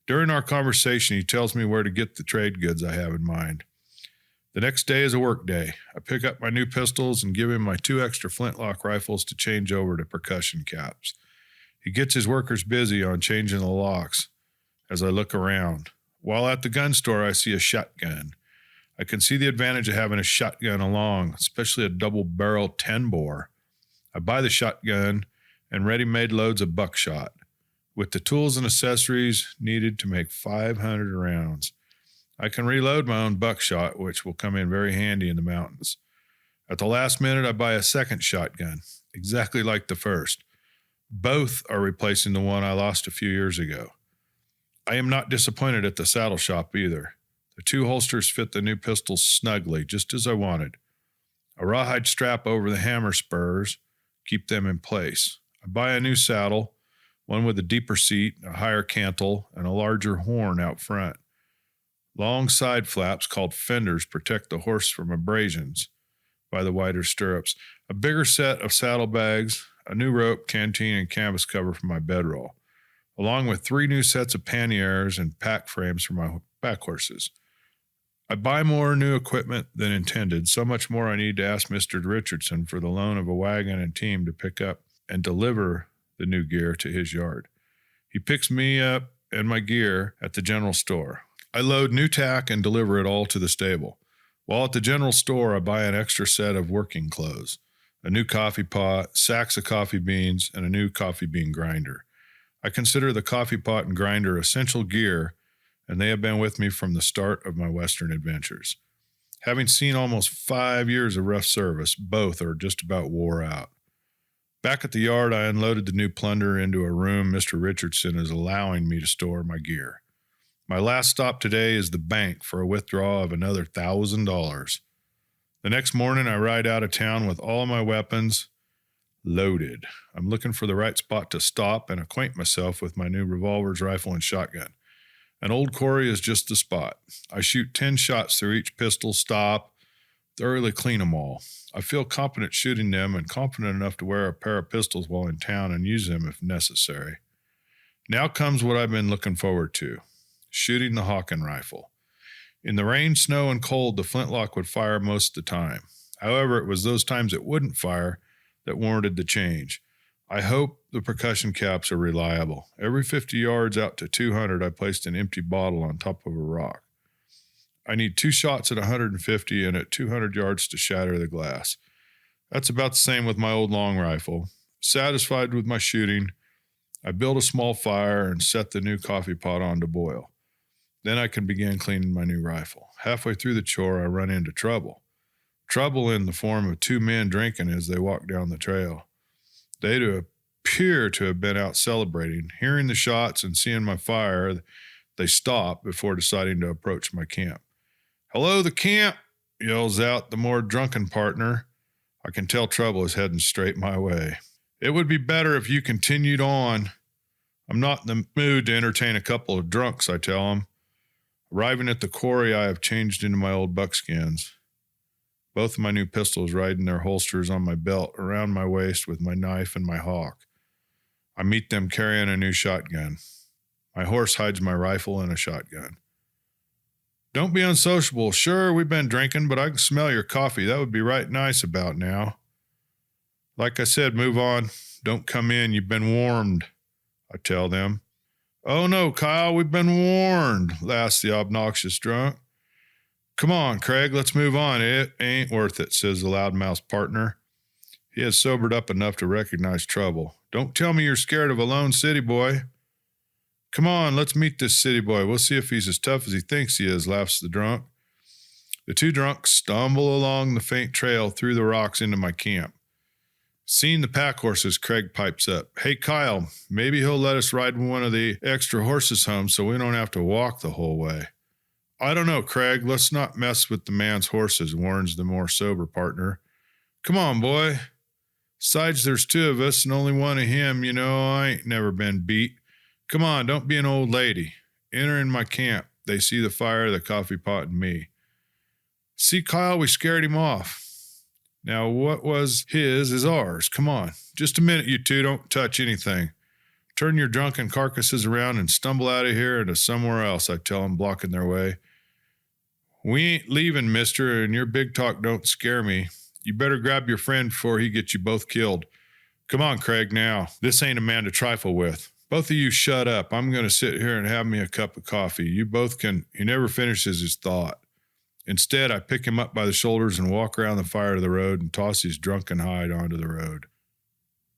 During our conversation, he tells me where to get the trade goods I have in mind. The next day is a work day. I pick up my new pistols and give him my 2 extra flintlock rifles to change over to percussion caps. He gets his workers busy on changing the locks as I look around. While at the gun store, I see a shotgun. I can see the advantage of having a shotgun along, especially a double-barrel 10-bore. I buy the shotgun and ready-made loads of buckshot, with the tools and accessories needed to make 500 rounds. I can reload my own buckshot, which will come in very handy in the mountains. At the last minute, I buy a second shotgun, exactly like the first. Both are replacing the one I lost a few years ago. I am not disappointed at the saddle shop either. The two holsters fit the new pistols snugly, just as I wanted. A rawhide strap over the hammer spurs keep them in place. I buy a new saddle, one with a deeper seat, a higher cantle, and a larger horn out front. Long side flaps called fenders protect the horse from abrasions by the wider stirrups. A bigger set of saddlebags, a new rope, canteen, and canvas cover for my bedroll, along with 3 new sets of panniers and pack frames for my back horses. I buy more new equipment than intended, so much more I need to ask Mr. Richardson for the loan of a wagon and team to pick up and deliver the new gear to his yard. He picks me up and my gear at the general store. I load new tack and deliver it all to the stable. While at the general store, I buy an extra set of working clothes, a new coffee pot, sacks of coffee beans, and a new coffee bean grinder. I consider the coffee pot and grinder essential gear, and they have been with me from the start of my Western adventures. Having seen almost 5 years of rough service, both are just about wore out. Back at the yard, I unloaded the new plunder into a room Mr. Richardson is allowing me to store my gear. My last stop today is the bank for a withdrawal of another $1,000. The next morning, I ride out of town with all of my weapons loaded. I'm looking for the right spot to stop and acquaint myself with my new revolvers, rifle, and shotgun. An old quarry is just the spot. I shoot 10 shots through each pistol, stop, thoroughly clean them all. I feel competent shooting them and confident enough to wear a pair of pistols while in town and use them if necessary. Now comes what I've been looking forward to, shooting the Hawken rifle. In the rain, snow, and cold, the flintlock would fire most of the time. However, it was those times it wouldn't fire that warranted the change. I hope the percussion caps are reliable. Every 50 yards out to 200, I placed an empty bottle on top of a rock. I need 2 shots at 150 and at 200 yards to shatter the glass. That's about the same with my old long rifle. Satisfied with my shooting, I build a small fire and set the new coffee pot on to boil. Then I can begin cleaning my new rifle. Halfway through the chore, I run into trouble. Trouble in the form of 2 men drinking as they walk down the trail. They appear to have been out celebrating. Hearing the shots and seeing my fire, they stop before deciding to approach my camp. "Hello, the camp," yells out the more drunken partner. I can tell trouble is heading straight my way. "It would be better if you continued on." I'm not in the mood to entertain a couple of drunks, I tell them. Arriving at the quarry, I have changed into my old buckskins. Both of my new pistols riding their holsters on my belt around my waist with my knife and my hawk. I meet them carrying a new shotgun. My horse hides my rifle and a shotgun. "Don't be unsociable. Sure, we've been drinking, but I can smell your coffee. That would be right nice about now." "Like I said, move on. Don't come in. You've been warned," I tell them. "Oh no, Kyle, we've been warned," laughs the obnoxious drunk. "Come on, Craig, let's move on. It ain't worth it," says the loudmouth partner. He has sobered up enough to recognize trouble. "Don't tell me you're scared of a lone city boy." "Come on, let's meet this city boy. We'll see if he's as tough as he thinks he is," laughs the drunk. The 2 drunks stumble along the faint trail through the rocks into my camp. Seeing the pack horses, Craig pipes up. "Hey, Kyle, maybe he'll let us ride one of the extra horses home so we don't have to walk the whole way." "I don't know, Craig. Let's not mess with the man's horses," warns the more sober partner. "Come on, boy. Besides, there's 2 of us and only one of him. You know, I ain't never been beat. Come on, don't be an old lady." Entering my camp, they see the fire, the coffee pot, and me. "See, Kyle, we scared him off. Now what was his is ours. Come on. Just a minute, you 2. Don't touch anything. Turn your drunken carcasses around and stumble out of here into somewhere else," I tell them, blocking their way. "We ain't leaving, mister, and your big talk don't scare me. You better grab your friend before he gets you both killed. Come on, Craig, now. This ain't a man to trifle with. Both of you shut up. I'm going to sit here and have me a cup of coffee. You both can..." He never finishes his thought. Instead, I pick him up by the shoulders and walk around the fire to the road and toss his drunken hide onto the road.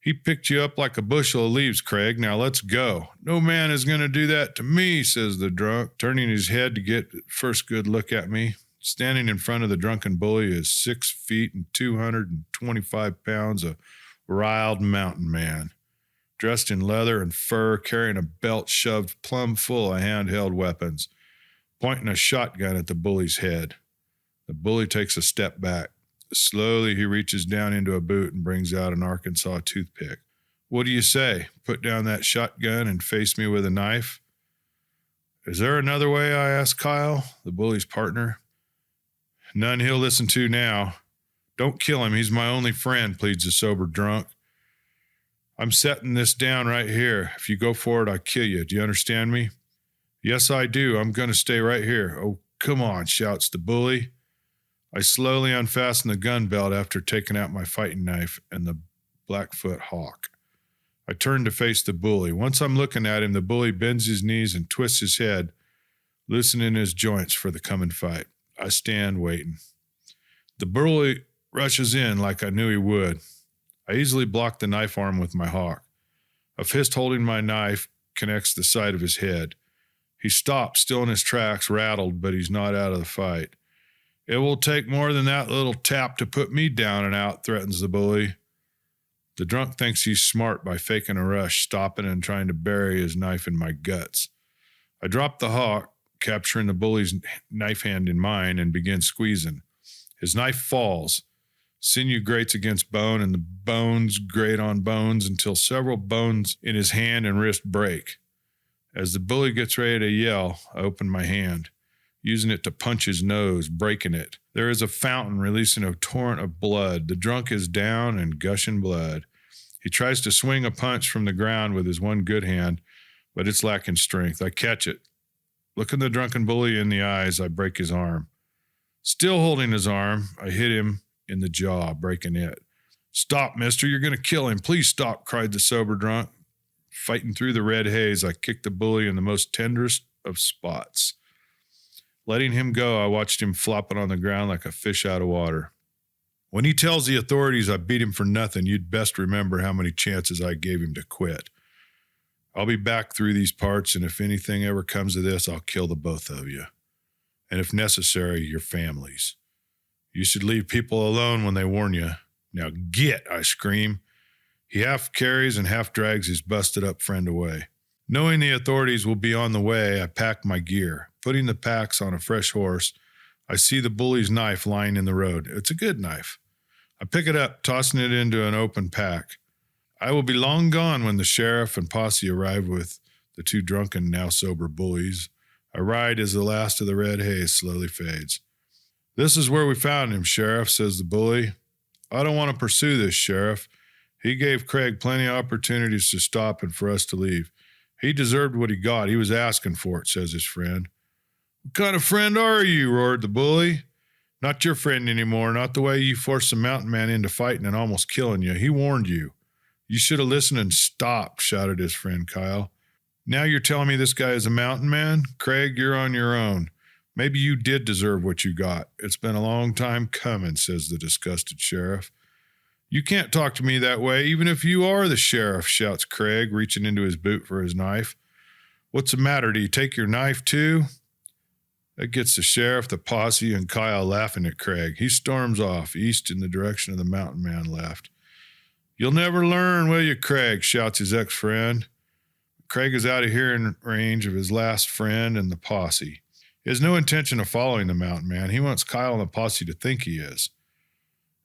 He picked you up like a bushel of leaves, Craig. Now let's go. No man is going to do that to me, says the drunk, turning his head to get the first good look at me. Standing in front of the drunken bully is 6 feet and 225 pounds, a Ryall mountain man, dressed in leather and fur, carrying a belt shoved plumb full of handheld weapons, pointing a shotgun at the bully's head. The bully takes a step back. Slowly, he reaches down into a boot and brings out an Arkansas toothpick. What do you say? Put down that shotgun and face me with a knife? Is there another way? I asked Kyle, the bully's partner. None he'll listen to now. Don't kill him. He's my only friend, pleads the sober drunk. I'm setting this down right here. If you go for it, I'll kill you. Do you understand me? Yes, I do. I'm going to stay right here. Oh, come on, shouts the bully. I slowly unfasten the gun belt after taking out my fighting knife and the Blackfoot hawk. I turn to face the bully. Once I'm looking at him, the bully bends his knees and twists his head, loosening his joints for the coming fight. I stand waiting. The bully rushes in like I knew he would. I easily block the knife arm with my hawk. A fist holding my knife connects the side of his head. He stops, still in his tracks, rattled, but he's not out of the fight. It will take more than that little tap to put me down and out, threatens the bully. The drunk thinks he's smart by faking a rush, stopping and trying to bury his knife in my guts. I drop the hawk, capturing the bully's knife hand in mine, and begin squeezing. His knife falls. Sinew grates against bone, and the bones grate on bones until several bones in his hand and wrist break. As the bully gets ready to yell, I open my hand, using it to punch his nose, breaking it. There is a fountain releasing a torrent of blood. The drunk is down and gushing blood. He tries to swing a punch from the ground with his one good hand, but it's lacking strength. I catch it. Looking the drunken bully in the eyes, I break his arm. Still holding his arm, I hit him in the jaw, breaking it. Stop, mister, you're going to kill him. Please stop, cried the sober drunk. Fighting through the red haze, I kicked the bully in the most tenderest of spots. Letting him go, I watched him flopping on the ground like a fish out of water. When he tells the authorities I beat him for nothing, you'd best remember how many chances I gave him to quit. I'll be back through these parts, and if anything ever comes of this, I'll kill the both of you. And if necessary, your families. You should leave people alone when they warn you. Now get, I scream. He half carries and half drags his busted up friend away. Knowing the authorities will be on the way, I pack my gear. Putting the packs on a fresh horse, I see the bully's knife lying in the road. It's a good knife. I pick it up, tossing it into an open pack. I will be long gone when the sheriff and posse arrive with the two drunken, now sober bullies. I ride as the last of the red haze slowly fades. This is where we found him, Sheriff, says the bully. I don't want to pursue this, Sheriff. He gave Craig plenty of opportunities to stop and for us to leave. He deserved what he got. He was asking for it, says his friend. What kind of friend are you? Roared the bully. Not your friend anymore, not the way you forced the mountain man into fighting and almost killing you. He warned you. You should have listened and stopped, shouted his friend Kyle. Now you're telling me this guy is a mountain man? Craig, you're on your own. Maybe you did deserve what you got. It's been a long time coming, says the disgusted sheriff. You can't talk to me that way, even if you are the sheriff, shouts Craig, reaching into his boot for his knife. What's the matter? Do you take your knife too? That gets the sheriff, the posse, and Kyle laughing at Craig. He storms off, east in the direction of the mountain man left. You'll never learn, will you, Craig? Shouts his ex-friend. Craig is out of hearing range of his last friend and the posse. He has no intention of following the mountain man. He wants Kyle and the posse to think he is.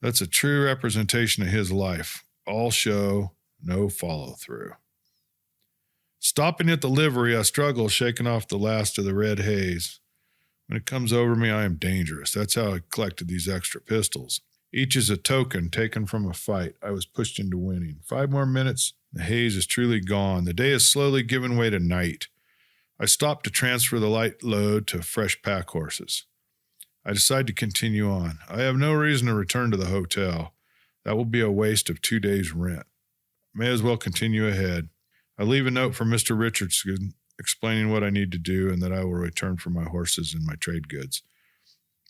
That's a true representation of his life. All show, no follow-through. Stopping at the livery, I struggle, shaking off the last of the red haze. When it comes over me, I am dangerous. That's how I collected these extra pistols. Each is a token taken from a fight I was pushed into winning. 5 more minutes, the haze is truly gone. The day is slowly giving way to night. I stop to transfer the light load to fresh pack horses. I decide to continue on. I have no reason to return to the hotel. That will be a waste of 2 days' rent. May as well continue ahead. I leave a note for Mr. Richardson explaining what I need to do and that I will return for my horses and my trade goods.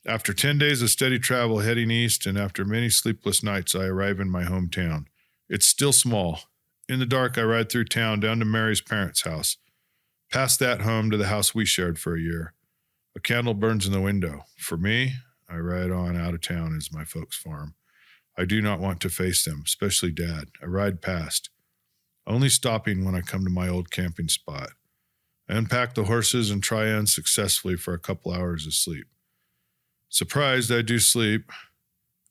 After 10 days of steady travel heading east and after many sleepless nights, I arrive in my hometown. It's still small. In the dark, I ride through town down to Mary's parents' house. Past that home to the house we shared for a year. A candle burns in the window. For me, I ride on out of town as my folks' farm. I do not want to face them, especially Dad. I ride past, only stopping when I come to my old camping spot. I unpack the horses and try unsuccessfully for a couple hours of sleep. Surprised I do sleep,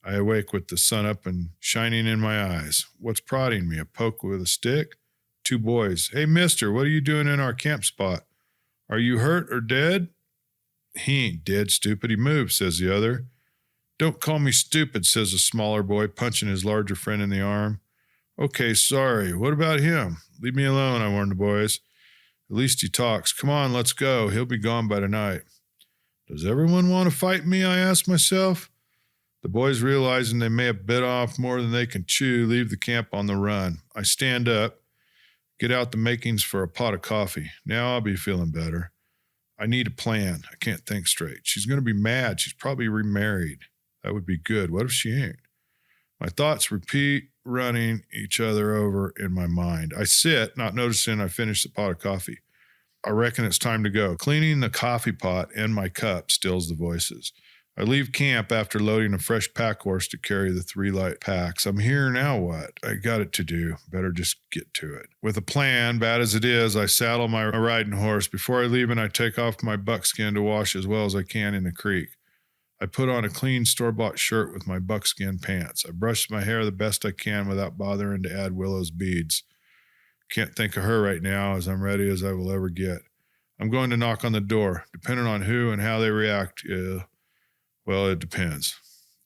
I awake with the sun up and shining in my eyes. What's prodding me? A poke with a stick? 2 boys. Hey, mister, what are you doing in our camp spot? Are you hurt or dead? He ain't dead, stupid. He moved, says the other. Don't call me stupid, says the smaller boy, punching his larger friend in the arm. Okay, sorry. What about him? Leave me alone, I warned the boys. At least he talks. Come on, let's go. He'll be gone by tonight. Does everyone want to fight me? I asked myself. The boys, realizing they may have bit off more than they can chew, leave the camp on the run. I stand up, get out the makings for a pot of coffee. Now I'll be feeling better. I need a plan. I can't think straight. She's going to be mad. She's probably remarried. That would be good. What if she ain't? My thoughts repeat, running each other over in my mind. I sit, not noticing I finished the pot of coffee. I reckon it's time to go. Cleaning the coffee pot and my cup stills the voices. I leave camp after loading a fresh pack horse to carry the 3 light packs. I'm here now, what? I got it to do. Better just get to it. With a plan, bad as it is, I saddle my riding horse. Before I leave, and I take off my buckskin to wash as well as I can in the creek. I put on a clean store-bought shirt with my buckskin pants. I brush my hair the best I can without bothering to add Willow's beads. Can't think of her right now, as I'm ready as I will ever get. I'm going to knock on the door. Depending on who and how they react, well, it depends.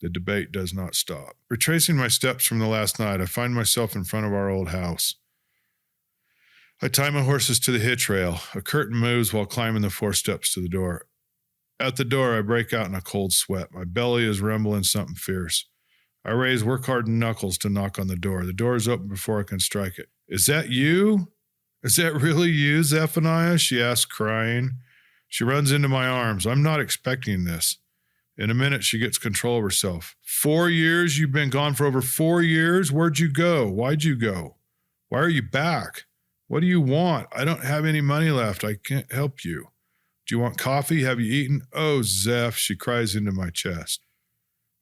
The debate does not stop. Retracing my steps from the last night, I find myself in front of our old house. I tie my horses to the hitch rail. A curtain moves while climbing the 4 steps to the door. At the door, I break out in a cold sweat. My belly is rumbling something fierce. I raise work-hardened knuckles to knock on the door. The door is open before I can strike it. Is that you? Is that really you, Zephaniah? She asks, crying. She runs into my arms. I'm not expecting this. In a minute, she gets control of herself. 4 years? You've been gone for over 4 years? Where'd you go? Why'd you go? Why are you back? What do you want? I don't have any money left. I can't help you. Do you want coffee? Have you eaten? Oh, Zeph, she cries into my chest.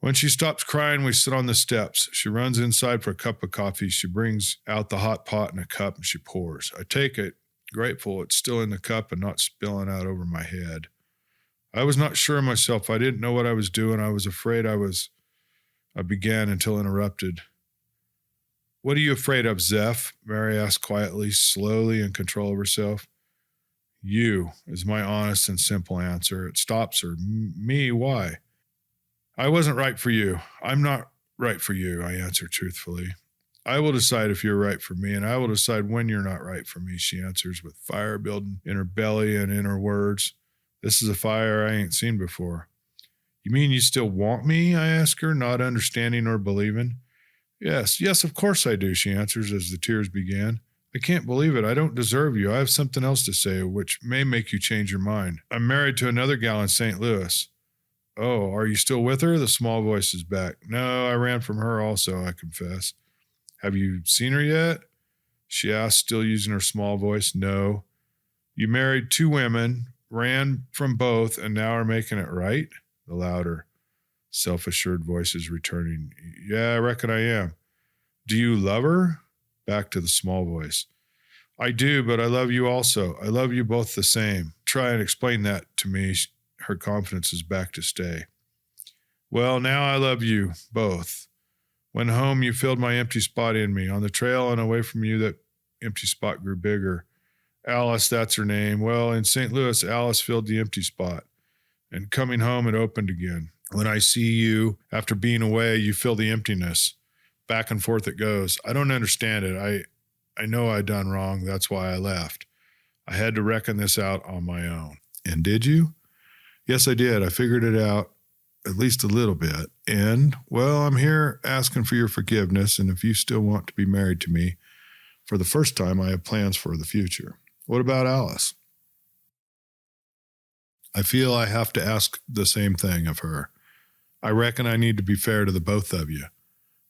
When she stops crying, we sit on the steps. She runs inside for a cup of coffee. She brings out the hot pot and a cup, and she pours. I take it, grateful it's still in the cup and not spilling out over my head. I was not sure of myself. I didn't know what I was doing. I was afraid I began until interrupted. What are you afraid of, Zeph? Mary asked quietly, slowly, in control of herself. You, is my honest and simple answer. It stops her. Me, why? I wasn't right for you. I'm not right for you, I answer truthfully. I will decide if you're right for me, and I will decide when you're not right for me, she answers with fire building in her belly and in her words. This is a fire I ain't seen before. You mean you still want me? I ask her, not understanding or believing. Yes, of course I do, she answers as the tears began. I can't believe it. I don't deserve you. I have something else to say, which may make you change your mind. I'm married to another gal in St. Louis. Oh, are you still with her? The small voice is back. No, I ran from her also, I confess. Have you seen her yet? She asked, still using her small voice. No. You married 2 women, ran from both, and now are making it right? The louder, self-assured voice is returning. Yeah, I reckon I am. Do you love her? Back to the small voice. I do, but I love you also. I love you both the same. Try and explain that to me. Her confidence is back to stay. Well, now I love you both. When home, you filled my empty spot in me. On the trail and away from you, that empty spot grew bigger. Alice, that's her name. Well, in St. Louis, Alice filled the empty spot. And coming home, it opened again. When I see you, after being away, you fill the emptiness. Back and forth it goes. I don't understand it. I know I done wrong. That's why I left. I had to reckon this out on my own. And did you? Yes, I did. I figured it out at least a little bit. And, well, I'm here asking for your forgiveness. And if you still want to be married to me, for the first time, I have plans for the future. What about Alice? I feel I have to ask the same thing of her. I reckon I need to be fair to the both of you.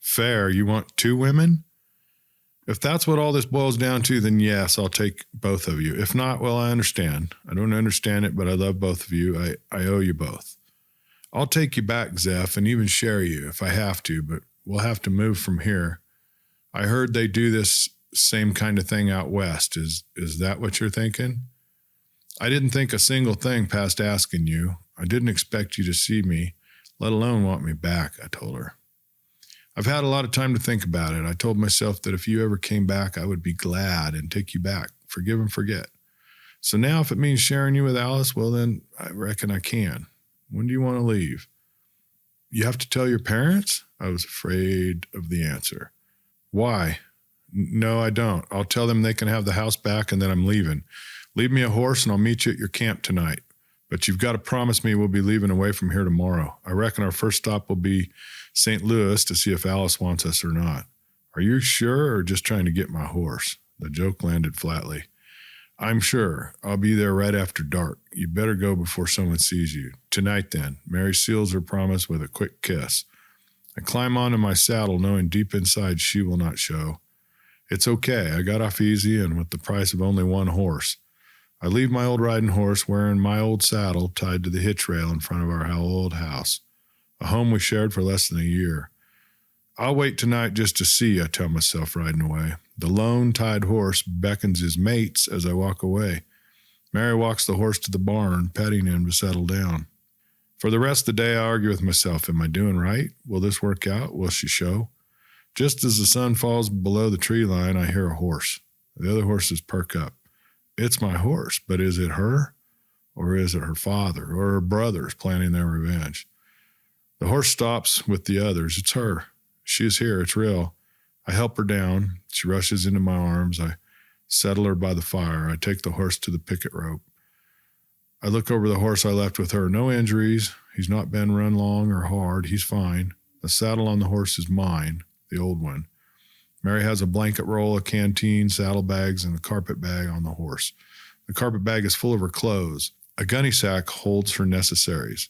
Fair? You want 2 women? If that's what all this boils down to, then yes, I'll take both of you. If not, well, I understand. I don't understand it, but I love both of you. I owe you both. I'll take you back, Zeph, and even share you if I have to, but we'll have to move from here. I heard they do this same kind of thing out west. Is that what you're thinking? I didn't think a single thing past asking you. I didn't expect you to see me, let alone want me back, I told her. I've had a lot of time to think about it. I told myself that if you ever came back, I would be glad and take you back, forgive and forget. So now if it means sharing you with Alice, well then I reckon I can. When do you want to leave? You have to tell your parents? I was afraid of the answer. Why? No, I don't. I'll tell them they can have the house back and then I'm leaving. Leave me a horse and I'll meet you at your camp tonight. But you've got to promise me we'll be leaving away from here tomorrow. I reckon our first stop will be St. Louis to see if Alice wants us or not. Are you sure or just trying to get my horse? The joke landed flatly. I'm sure. I'll be there right after dark. You better go before someone sees you. Tonight then. Mary seals her promise with a quick kiss. I climb onto my saddle knowing deep inside she will not show. It's okay. I got off easy and with the price of only one horse. I leave my old riding horse wearing my old saddle tied to the hitch rail in front of our old house, a home we shared for less than a year. I'll wait tonight just to see, I tell myself riding away. The lone tied horse beckons his mates as I walk away. Mary walks the horse to the barn, petting him to settle down. For the rest of the day, I argue with myself. Am I doing right? Will this work out? Will she show? Just as the sun falls below the tree line, I hear a horse. The other horses perk up. It's my horse, but is it her? Or is it her father or her brothers planning their revenge? The horse stops with the others. It's her. She is here. It's real. I help her down. She rushes into my arms. I settle her by the fire. I take the horse to the picket rope. I look over the horse I left with her. No injuries. He's not been run long or hard. He's fine. The saddle on the horse is mine, the old one. Mary has a blanket roll, a canteen, saddlebags, and a carpet bag on the horse. The carpet bag is full of her clothes. A gunny sack holds her necessaries.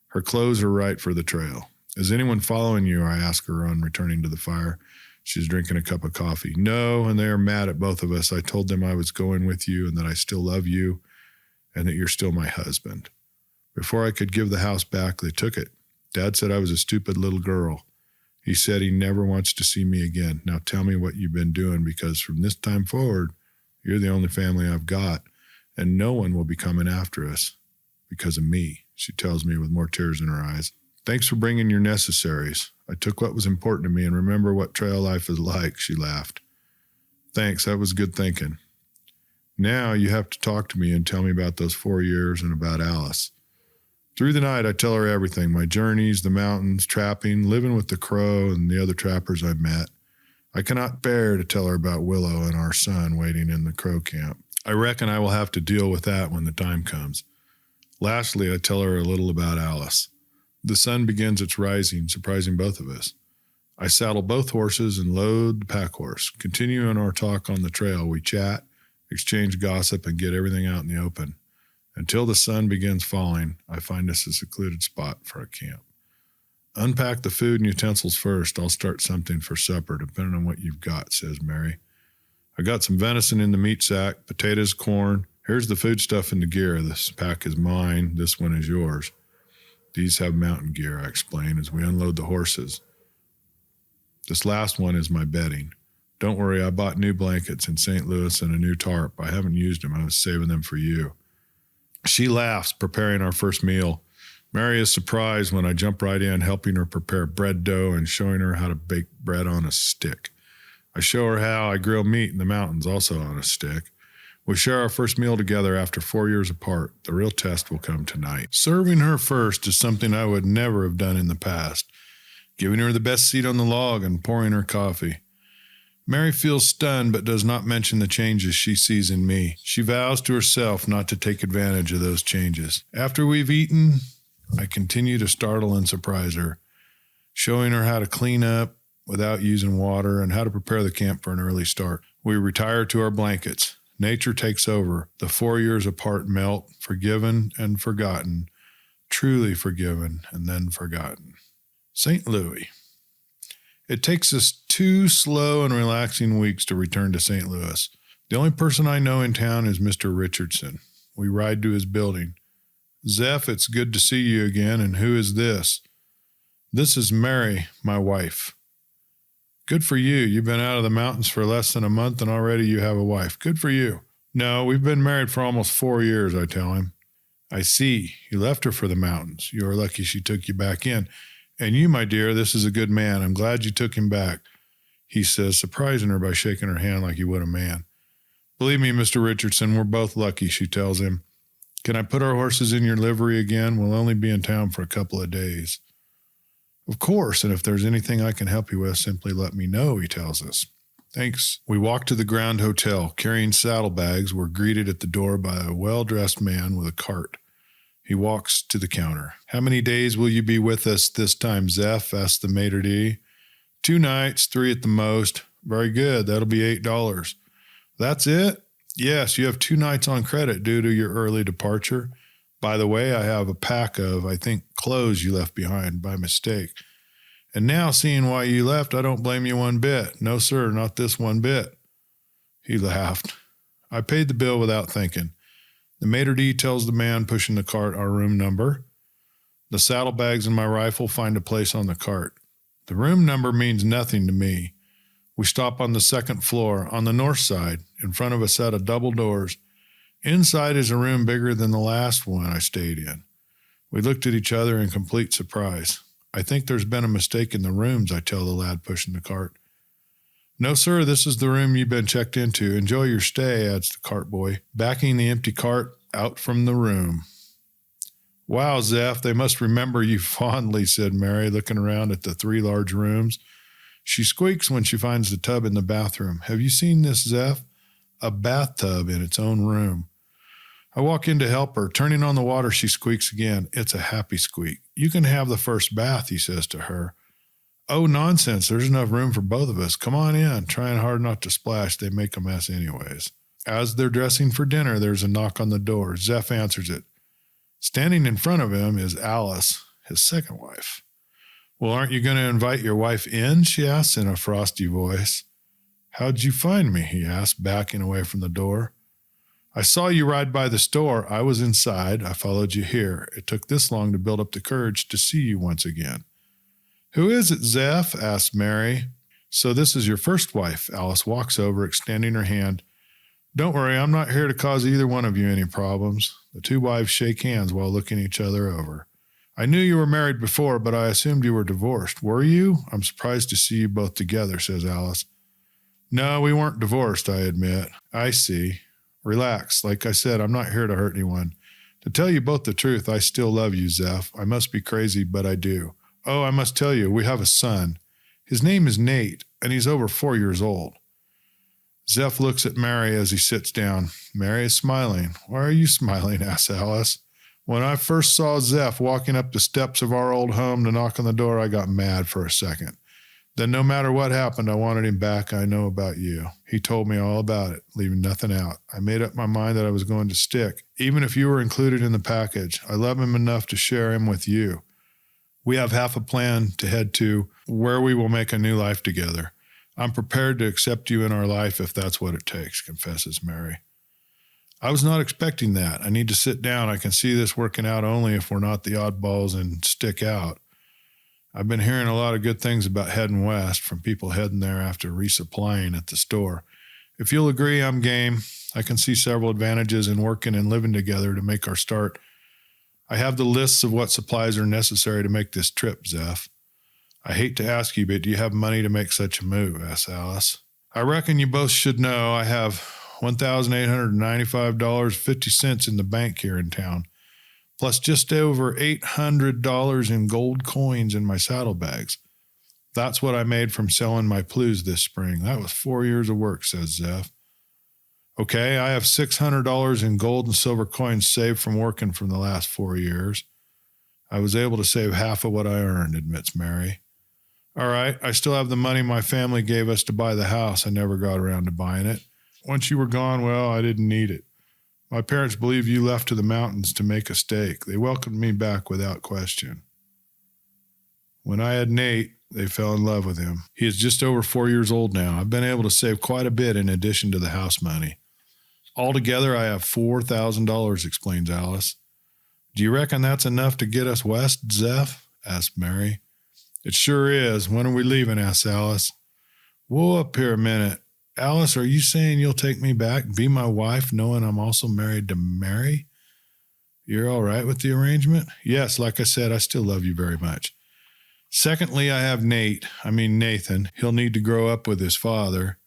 Her clothes are right for the trail. Is anyone following you? I ask her on returning to the fire. She's drinking a cup of coffee. No, and they are mad at both of us. I told them I was going with you and that I still love you and that you're still my husband. Before I could give the house back, they took it. Dad said I was a stupid little girl. He said he never wants to see me again. Now tell me what you've been doing, because from this time forward, you're the only family I've got, and no one will be coming after us because of me, she tells me with more tears in her eyes. Thanks for bringing your necessaries. I took what was important to me and remember what trail life is like, she laughed. Thanks, that was good thinking. Now you have to talk to me and tell me about those 4 years and about Alice. Through the night, I tell her everything, my journeys, the mountains, trapping, living with the crow and the other trappers I met. I cannot bear to tell her about Willow and our son waiting in the crow camp. I reckon I will have to deal with that when the time comes. Lastly, I tell her a little about Alice. The sun begins its rising, surprising both of us. I saddle both horses and load the pack horse. Continuing our talk on the trail, we chat, exchange gossip, and get everything out in the open. Until the sun begins falling, I find us a secluded spot for a camp. Unpack the food and utensils first. I'll start something for supper, depending on what you've got, says Mary. I got some venison in the meat sack, potatoes, corn. Here's the food stuff in the gear. This pack is mine. This one is yours. These have mountain gear, I explain, as we unload the horses. This last one is my bedding. Don't worry, I bought new blankets in St. Louis and a new tarp. I haven't used them. I was saving them for you. She laughs, preparing our first meal. Mary is surprised when I jump right in, helping her prepare bread dough and showing her how to bake bread on a stick. I show her how I grill meat in the mountains, also on a stick. We share our first meal together after 4 years apart. The real test will come tonight. Serving her first is something I would never have done in the past. Giving her the best seat on the log and pouring her coffee. Mary feels stunned but does not mention the changes she sees in me. She vows to herself not to take advantage of those changes. After we've eaten, I continue to startle and surprise her, showing her how to clean up without using water and how to prepare the camp for an early start. We retire to our blankets. Nature takes over. The 4 years apart melt, forgiven and forgotten, truly forgiven and then forgotten. St. Louis. It takes us 2 slow and relaxing weeks to return to St. Louis. The only person I know in town is Mr. Richardson. We ride to his building. Zeph, it's good to see you again, and who is this? This is Mary, my wife. Good for you. You've been out of the mountains for less than a month, and already you have a wife. Good for you. No, we've been married for almost 4 years, I tell him. I see. You left her for the mountains. You are lucky she took you back in. And you, my dear, this is a good man. I'm glad you took him back, he says, surprising her by shaking her hand like he would a man. Believe me, Mr. Richardson, we're both lucky, she tells him. Can I put our horses in your livery again? We'll only be in town for a couple of days. Of course, and if there's anything I can help you with, simply let me know, he tells us. Thanks. We walk to the Grand Hotel. Carrying saddlebags, we're greeted at the door by a well-dressed man with a cart. He walks to the counter. How many days will you be with us this time, Zeph? Asks the maitre d'. 2 nights, 3 at the most. Very good. That'll be $8. That's it? Yes, you have 2 nights on credit due to your early departure. By the way, I have a pack of, I think, clothes you left behind by mistake. And now, seeing why you left, I don't blame you one bit. No, sir, not this one bit. He laughed. I paid the bill without thinking. The maitre d' tells the man pushing the cart our room number. The saddlebags and my rifle find a place on the cart. The room number means nothing to me. We stop on the 2nd floor, on the north side, in front of a set of double doors. Inside is a room bigger than the last one I stayed in. We looked at each other in complete surprise. I think there's been a mistake in the rooms, I tell the lad pushing the cart. No, sir, this is the room you've been checked into. Enjoy your stay, adds the cart boy, backing the empty cart out from the room. Wow, Zeph, they must remember you fondly, said Mary, looking around at the 3 large rooms. She squeaks when she finds the tub in the bathroom. Have you seen this, Zeph? A bathtub in its own room. I walk in to help her. Turning on the water, she squeaks again. It's a happy squeak. You can have the first bath, he says to her. Oh, nonsense. There's enough room for both of us. Come on in. Trying hard not to splash. They make a mess anyways. As they're dressing for dinner, there's a knock on the door. Zeph answers it. Standing in front of him is Alice, his second wife. Well, aren't you going to invite your wife in? She asks in a frosty voice. How'd you find me? He asked, backing away from the door. I saw you ride by the store. I was inside. I followed you here. It took this long to build up the courage to see you once again. Who is it, Zeph? Asked Mary. So this is your first wife. Alice walks over, extending her hand. Don't worry, I'm not here to cause either one of you any problems. The 2 wives shake hands while looking each other over. I knew you were married before, but I assumed you were divorced. Were you? I'm surprised to see you both together, says Alice. No, we weren't divorced, I admit. I see. Relax. Like I said, I'm not here to hurt anyone. To tell you both the truth, I still love you, Zeph. I must be crazy, but I do. Oh, I must tell you, we have a son. His name is Nate, and he's over 4 years old. Zeph looks at Mary as he sits down. Mary is smiling. Why are you smiling? Asks Alice. When I first saw Zeph walking up the steps of our old home to knock on the door, I got mad for a second. Then no matter what happened, I wanted him back. I know about you. He told me all about it, leaving nothing out. I made up my mind that I was going to stick, even if you were included in the package. I love him enough to share him with you. We have half a plan to head to where we will make a new life together. I'm prepared to accept you in our life if that's what it takes, confesses Mary. I was not expecting that. I need to sit down. I can see this working out only if we're not the oddballs and stick out. I've been hearing a lot of good things about heading west from people heading there after resupplying at the store. If you'll agree, I'm game. I can see several advantages in working and living together to make our start. I have the lists of what supplies are necessary to make this trip, Zeph. I hate to ask you, but do you have money to make such a move? Asked Alice. I reckon you both should know I have $1,895.50 in the bank here in town, plus just over $800 in gold coins in my saddlebags. That's what I made from selling my plews this spring. That was 4 years of work, says Zeph. Okay, I have $600 in gold and silver coins saved from working from the last 4 years. I was able to save half of what I earned, admits Mary. All right, I still have the money my family gave us to buy the house. I never got around to buying it. Once you were gone, well, I didn't need it. My parents believe you left to the mountains to make a stake. They welcomed me back without question. When I had Nate, they fell in love with him. He is just over 4 years old now. I've been able to save quite a bit in addition to the house money. Altogether, I have $4,000, explains Alice. Do you reckon that's enough to get us west, Zeph? Asked Mary. It sure is. When are we leaving? Asked Alice. Whoa up here a minute. Alice, are you saying you'll take me back, be my wife, knowing I'm also married to Mary? You're all right with the arrangement? Yes, like I said, I still love you very much. Secondly, I have Nathan. He'll need to grow up with his father.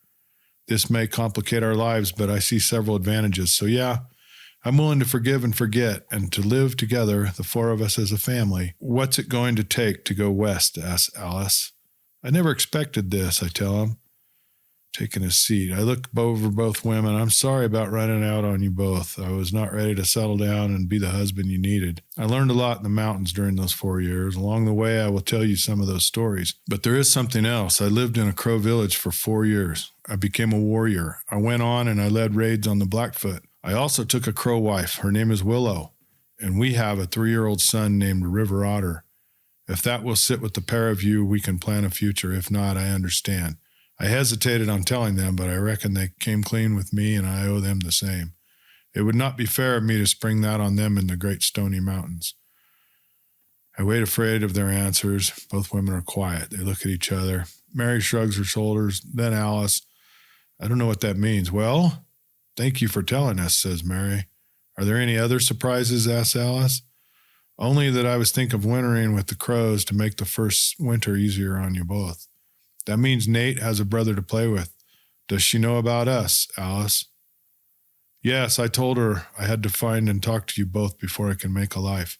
This may complicate our lives, but I see several advantages. So yeah, I'm willing to forgive and forget and to live together, the four of us as a family. What's it going to take to go west? Asks Alice. I never expected this, I tell him. Taking a seat. I look over both women. I'm sorry about running out on you both. I was not ready to settle down and be the husband you needed. I learned a lot in the mountains during those 4 years. Along the way, I will tell you some of those stories. But there is something else. I lived in a Crow village for 4 years. I became a warrior. I went on and I led raids on the Blackfoot. I also took a Crow wife. Her name is Willow. And we have a 3-year-old son named River Otter. If that will sit with the pair of you, we can plan a future. If not, I understand. I hesitated on telling them, but I reckon they came clean with me, and I owe them the same. It would not be fair of me to spring that on them in the great stony mountains. I wait afraid of their answers. Both women are quiet. They look at each other. Mary shrugs her shoulders, then Alice. I don't know what that means. Well, thank you for telling us, says Mary. Are there any other surprises, asks Alice. Only that I was thinking of wintering with the Crows to make the first winter easier on you both. That means Nate has a brother to play with. Does she know about us, Alice? Yes, I told her I had to find and talk to you both before I can make a life.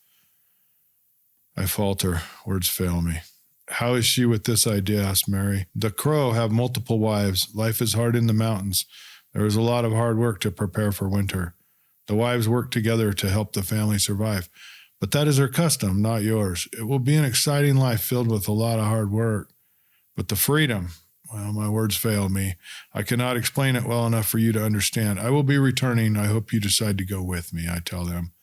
I falter. Words fail me. How is she with this idea, asked Mary. The Crow have multiple wives. Life is hard in the mountains. There is a lot of hard work to prepare for winter. The wives work together to help the family survive. But that is her custom, not yours. It will be an exciting life filled with a lot of hard work. But the freedom, well, my words fail me. I cannot explain it well enough for you to understand. I will be returning. I hope you decide to go with me, I tell them.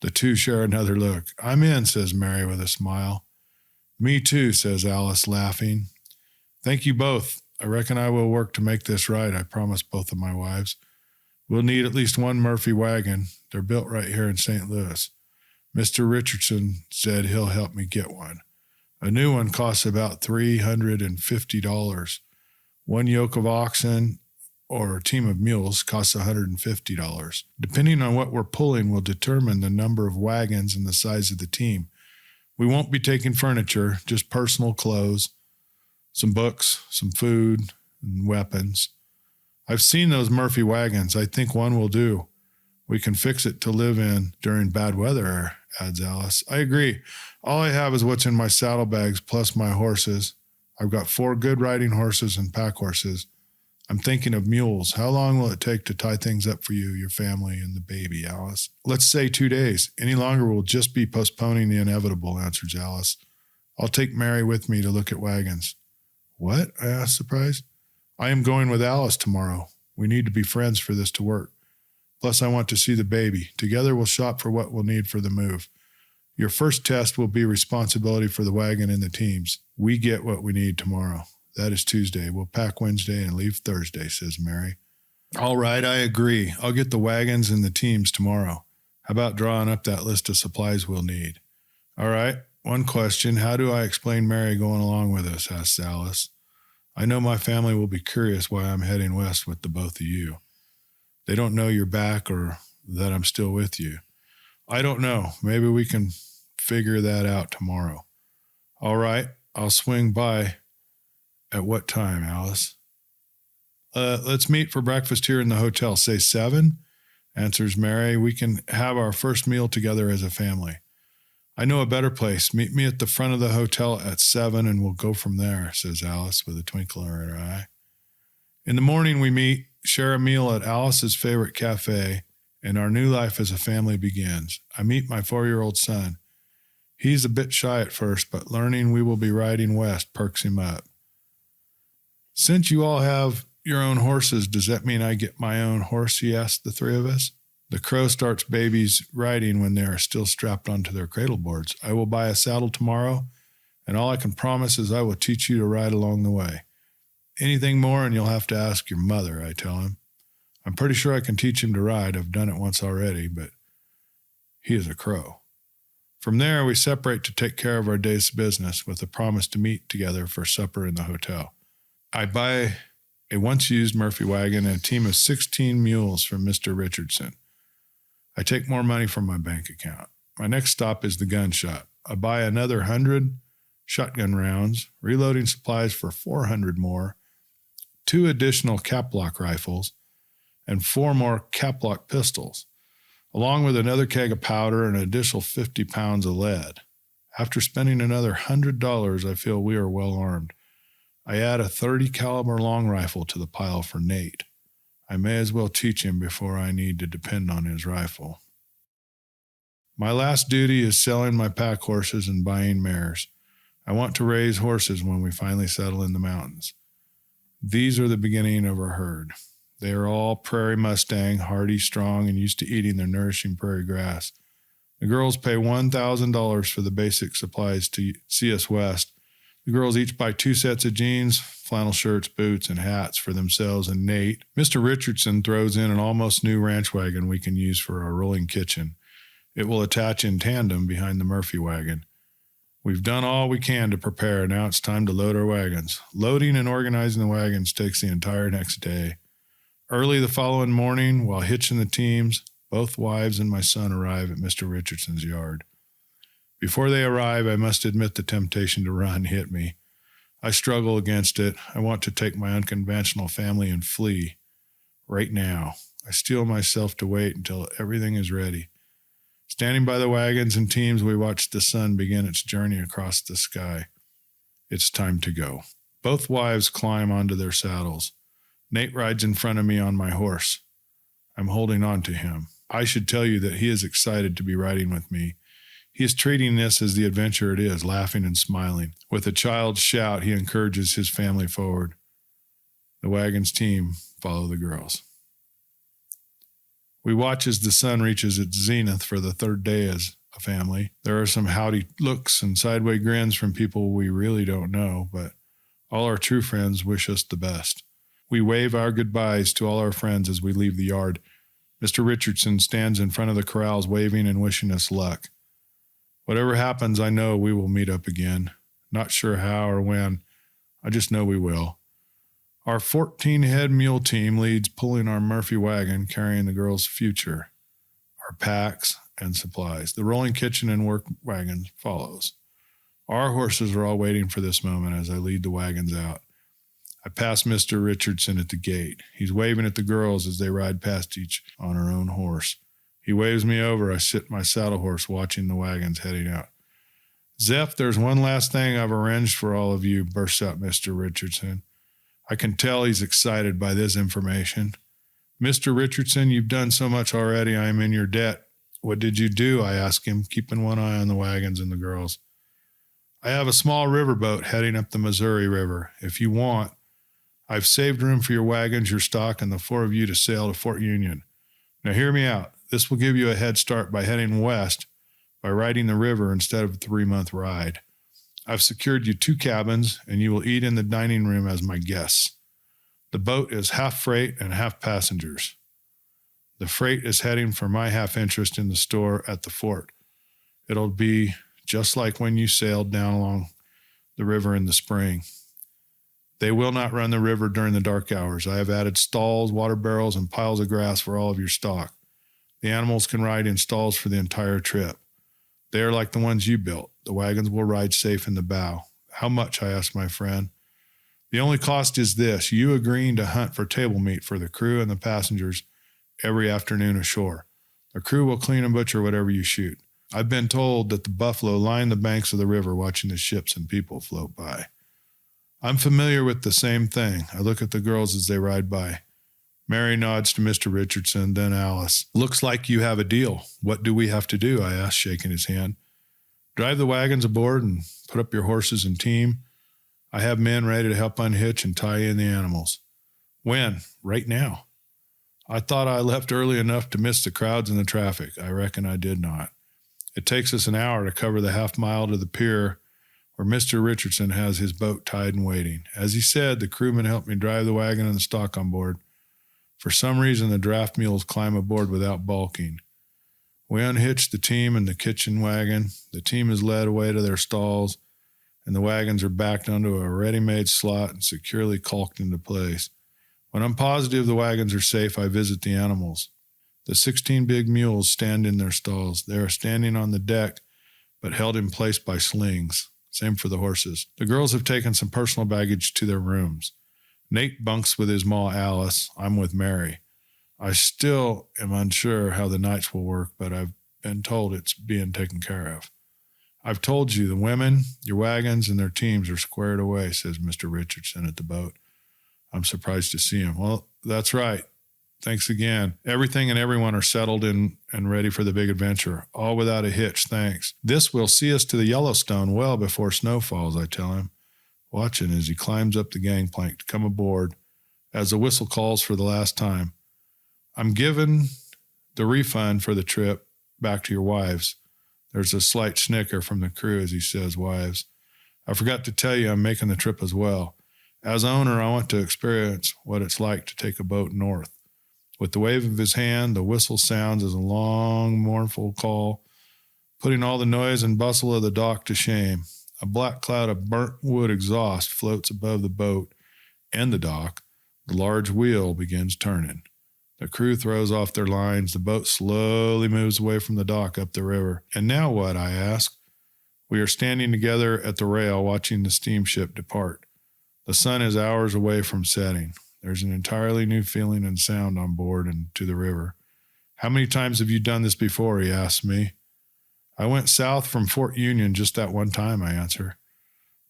The two share another look. I'm in, says Mary with a smile. Me too, says Alice, laughing. Thank you both. I reckon I will work to make this right, I promised both of my wives. We'll need at least one Murphy wagon. They're built right here in St. Louis. Mr. Richardson said he'll help me get one. A new one costs about $350. One yoke of oxen or a team of mules costs $150. Depending on what we're pulling will determine the number of wagons and the size of the team. We won't be taking furniture, just personal clothes, some books, some food, and weapons. I've seen those Murphy wagons. I think one will do. We can fix it to live in during bad weather, adds Alice. I agree. All I have is what's in my saddlebags plus my horses. I've got 4 good riding horses and pack horses. I'm thinking of mules. How long will it take to tie things up for you, your family, and the baby, Alice? Let's say 2 days. Any longer will just be postponing the inevitable, answers Alice. I'll take Mary with me to look at wagons. What? I asked, surprised. I am going with Alice tomorrow. We need to be friends for this to work. Plus, I want to see the baby. Together, we'll shop for what we'll need for the move. Your first test will be responsibility for the wagon and the teams. We get what we need tomorrow. That is Tuesday. We'll pack Wednesday and leave Thursday, says Mary. All right, I agree. I'll get the wagons and the teams tomorrow. How about drawing up that list of supplies we'll need? All right, one question. How do I explain Mary going along with us, asks Alice. I know my family will be curious why I'm heading west with the both of you. They don't know you're back or that I'm still with you. I don't know. Maybe we can figure that out tomorrow. All right, I'll swing by. At what time, Alice? Let's meet for breakfast here in the hotel. Say 7, answers Mary. We can have our first meal together as a family. I know a better place. Meet me at the front of the hotel at 7 and we'll go from there, says Alice with a twinkle in her eye. In the morning we meet, share a meal at Alice's favorite cafe, and our new life as a family begins. I meet my 4-year-old son. He's a bit shy at first, but learning we will be riding west perks him up. Since you all have your own horses, does that mean I get my own horse, he asked the 3 of us. The Crow starts babies riding when they are still strapped onto their cradle boards. I will buy a saddle tomorrow, and all I can promise is I will teach you to ride along the way. Anything more and you'll have to ask your mother, I tell him. I'm pretty sure I can teach him to ride. I've done it once already, but he is a crow. From there, we separate to take care of our day's business with a promise to meet together for supper in the hotel. I buy a once-used Murphy wagon and a team of 16 mules from Mr. Richardson. I take more money from my bank account. My next stop is the gun shop. I buy another 100 shotgun rounds, reloading supplies for 400 more, 2 additional cap-lock rifles, and 4 more cap-lock pistols, along with another keg of powder and an additional 50 pounds of lead. After spending another $100, I feel we are well armed. I add a .30 caliber long rifle to the pile for Nate. I may as well teach him before I need to depend on his rifle. My last duty is selling my pack horses and buying mares. I want to raise horses when we finally settle in the mountains. These are the beginning of our herd. They are all prairie mustang, hardy, strong, and used to eating their nourishing prairie grass. The girls pay $1,000 for the basic supplies to see us west. The girls each buy 2 sets of jeans, flannel shirts, boots, and hats for themselves and Nate. Mr. Richardson throws in an almost new ranch wagon we can use for our rolling kitchen. It will attach in tandem behind the Murphy wagon. We've done all we can to prepare. Now it's time to load our wagons. Loading and organizing the wagons takes the entire next day. Early the following morning, while hitching the teams, both wives and my son arrive at Mr. Richardson's yard. Before they arrive, I must admit the temptation to run hit me. I struggle against it. I want to take my unconventional family and flee. Right now. I steel myself to wait until everything is ready. Standing by the wagons and teams, we watch the sun begin its journey across the sky. It's time to go. Both wives climb onto their saddles. Nate rides in front of me on my horse. I'm holding on to him. I should tell you that he is excited to be riding with me. He is treating this as the adventure it is, laughing and smiling. With a child's shout, he encourages his family forward. The wagon's team follow the girls. We watch as the sun reaches its zenith for the 3rd day as a family. There are some howdy looks and sideways grins from people we really don't know, but all our true friends wish us the best. We wave our goodbyes to all our friends as we leave the yard. Mr. Richardson stands in front of the corrals waving and wishing us luck. Whatever happens, I know we will meet up again. Not sure how or when. I just know we will. Our 14-head mule team leads, pulling our Murphy wagon, carrying the girls' future, our packs, and supplies. The rolling kitchen and work wagon follows. Our horses are all waiting for this moment as I lead the wagons out. I pass Mr. Richardson at the gate. He's waving at the girls as they ride past each on her own horse. He waves me over. I sit my saddle horse watching the wagons heading out. Zeph, there's one last thing I've arranged for all of you, bursts out Mr. Richardson. I can tell he's excited by this information. Mr. Richardson, you've done so much already, I am in your debt. What did you do? I ask him, keeping one eye on the wagons and the girls. I have a small riverboat heading up the Missouri River. If you want, I've saved room for your wagons, your stock, and the 4 of you to sail to Fort Union. Now hear me out. This will give you a head start by heading west by riding the river instead of a 3-month ride. I've secured you 2 cabins, and you will eat in the dining room as my guests. The boat is half freight and half passengers. The freight is heading for my half interest in the store at the fort. It'll be just like when you sailed down along the river in the spring. They will not run the river during the dark hours. I have added stalls, water barrels, and piles of grass for all of your stock. The animals can ride in stalls for the entire trip. They are like the ones you built. The wagons will ride safe in the bow. How much? I asked my friend. The only cost is this, you agreeing to hunt for table meat for the crew and the passengers every afternoon ashore. The crew will clean and butcher whatever you shoot. I've been told that the buffalo line the banks of the river watching the ships and people float by. I'm familiar with the same thing. I look at the girls as they ride by. Mary nods to Mr. Richardson, then Alice. Looks like you have a deal. What do we have to do? I asked, shaking his hand. Drive the wagons aboard and put up your horses and team. I have men ready to help unhitch and tie in the animals. When? Right now. I thought I left early enough to miss the crowds and the traffic. I reckon I did not. It takes us an hour to cover the half mile to the pier where Mr. Richardson has his boat tied and waiting. As he said, the crewmen helped me drive the wagon and the stock on board. For some reason, the draft mules climb aboard without balking. We unhitch the team and the kitchen wagon. The team is led away to their stalls, and the wagons are backed onto a ready-made slot and securely caulked into place. When I'm positive the wagons are safe, I visit the animals. The 16 big mules stand in their stalls. They are standing on the deck, but held in place by slings. Same for the horses. The girls have taken some personal baggage to their rooms. Nate bunks with his ma Alice. I'm with Mary. I still am unsure how the nights will work, but I've been told it's being taken care of. I've told you, the women, your wagons, and their teams are squared away, says Mr. Richardson at the boat. I'm surprised to see him. Well, that's right. Thanks again. Everything and everyone are settled in and ready for the big adventure. All without a hitch, thanks. This will see us to the Yellowstone well before snow falls, I tell him, watching as he climbs up the gangplank to come aboard as the whistle calls for the last time. I'm given the refund for the trip back to your wives. There's a slight snicker from the crew as he says wives. I forgot to tell you I'm making the trip as well. As owner, I want to experience what it's like to take a boat north. With the wave of his hand, the whistle sounds as a long, mournful call, putting all the noise and bustle of the dock to shame. A black cloud of burnt wood exhaust floats above the boat and the dock. The large wheel begins turning. The crew throws off their lines. The boat slowly moves away from the dock up the river. And now what, I ask? We are standing together at the rail watching the steamship depart. The sun is hours away from setting. There's an entirely new feeling and sound on board and to the river. How many times have you done this before, he asks me. I went south from Fort Union just that one time, I answer.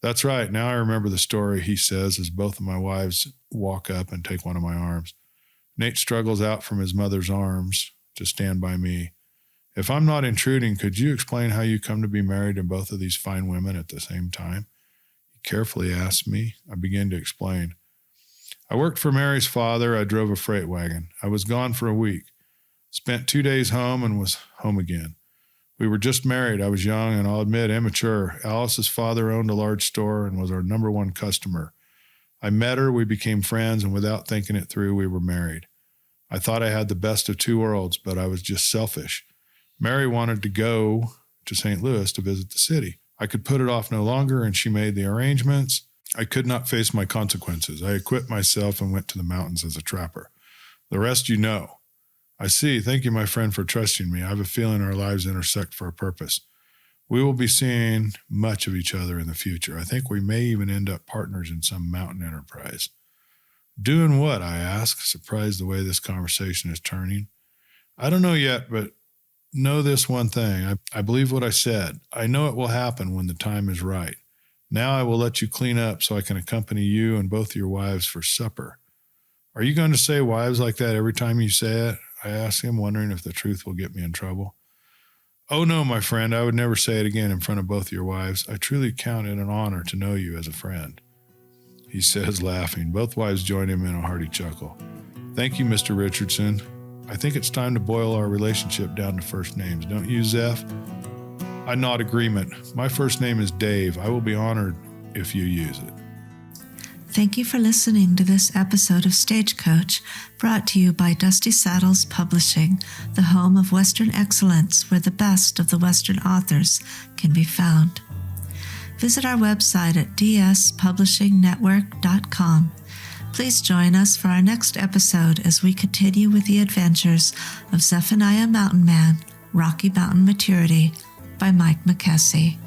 That's right, now I remember the story, he says, as both of my wives walk up and take one of my arms. Nate struggles out from his mother's arms to stand by me. If I'm not intruding, could you explain how you come to be married to both of these fine women at the same time? He carefully asks me. I begin to explain. I worked for Mary's father. I drove a freight wagon. I was gone for a week. Spent 2 days home and was home again. We were just married. I was young and I'll admit immature. Alice's father owned a large store and was our number one customer. I met her, we became friends, and without thinking it through, we were married. I thought I had the best of two worlds, but I was just selfish. Mary wanted to go to St. Louis to visit the city. I could put it off no longer, and she made the arrangements. I could not face my consequences. I equipped myself and went to the mountains as a trapper. The rest you know. I see. Thank you, my friend, for trusting me. I have a feeling our lives intersect for a purpose. We will be seeing much of each other in the future. I think we may even end up partners in some mountain enterprise. Doing what, I ask, surprised the way this conversation is turning. I don't know yet, but know this one thing. I believe what I said. I know it will happen when the time is right. Now I will let you clean up so I can accompany you and both your wives for supper. Are you going to say wives like that every time you say it? I ask him, wondering if the truth will get me in trouble. Oh, no, my friend, I would never say it again in front of both your wives. I truly count it an honor to know you as a friend. He says, laughing. Both wives join him in a hearty chuckle. Thank you, Mr. Richardson. I think it's time to boil our relationship down to first names. Don't you, Zeph? I nod agreement. My first name is Dave. I will be honored if you use it. Thank you for listening to this episode of Stagecoach, brought to you by Dusty Saddles Publishing, the home of Western excellence where the best of the Western authors can be found. Visit our website at dspublishingnetwork.com. Please join us for our next episode as we continue with the adventures of Zephaniah Mountain Man, Rocky Mountain Maturity by Mackessy.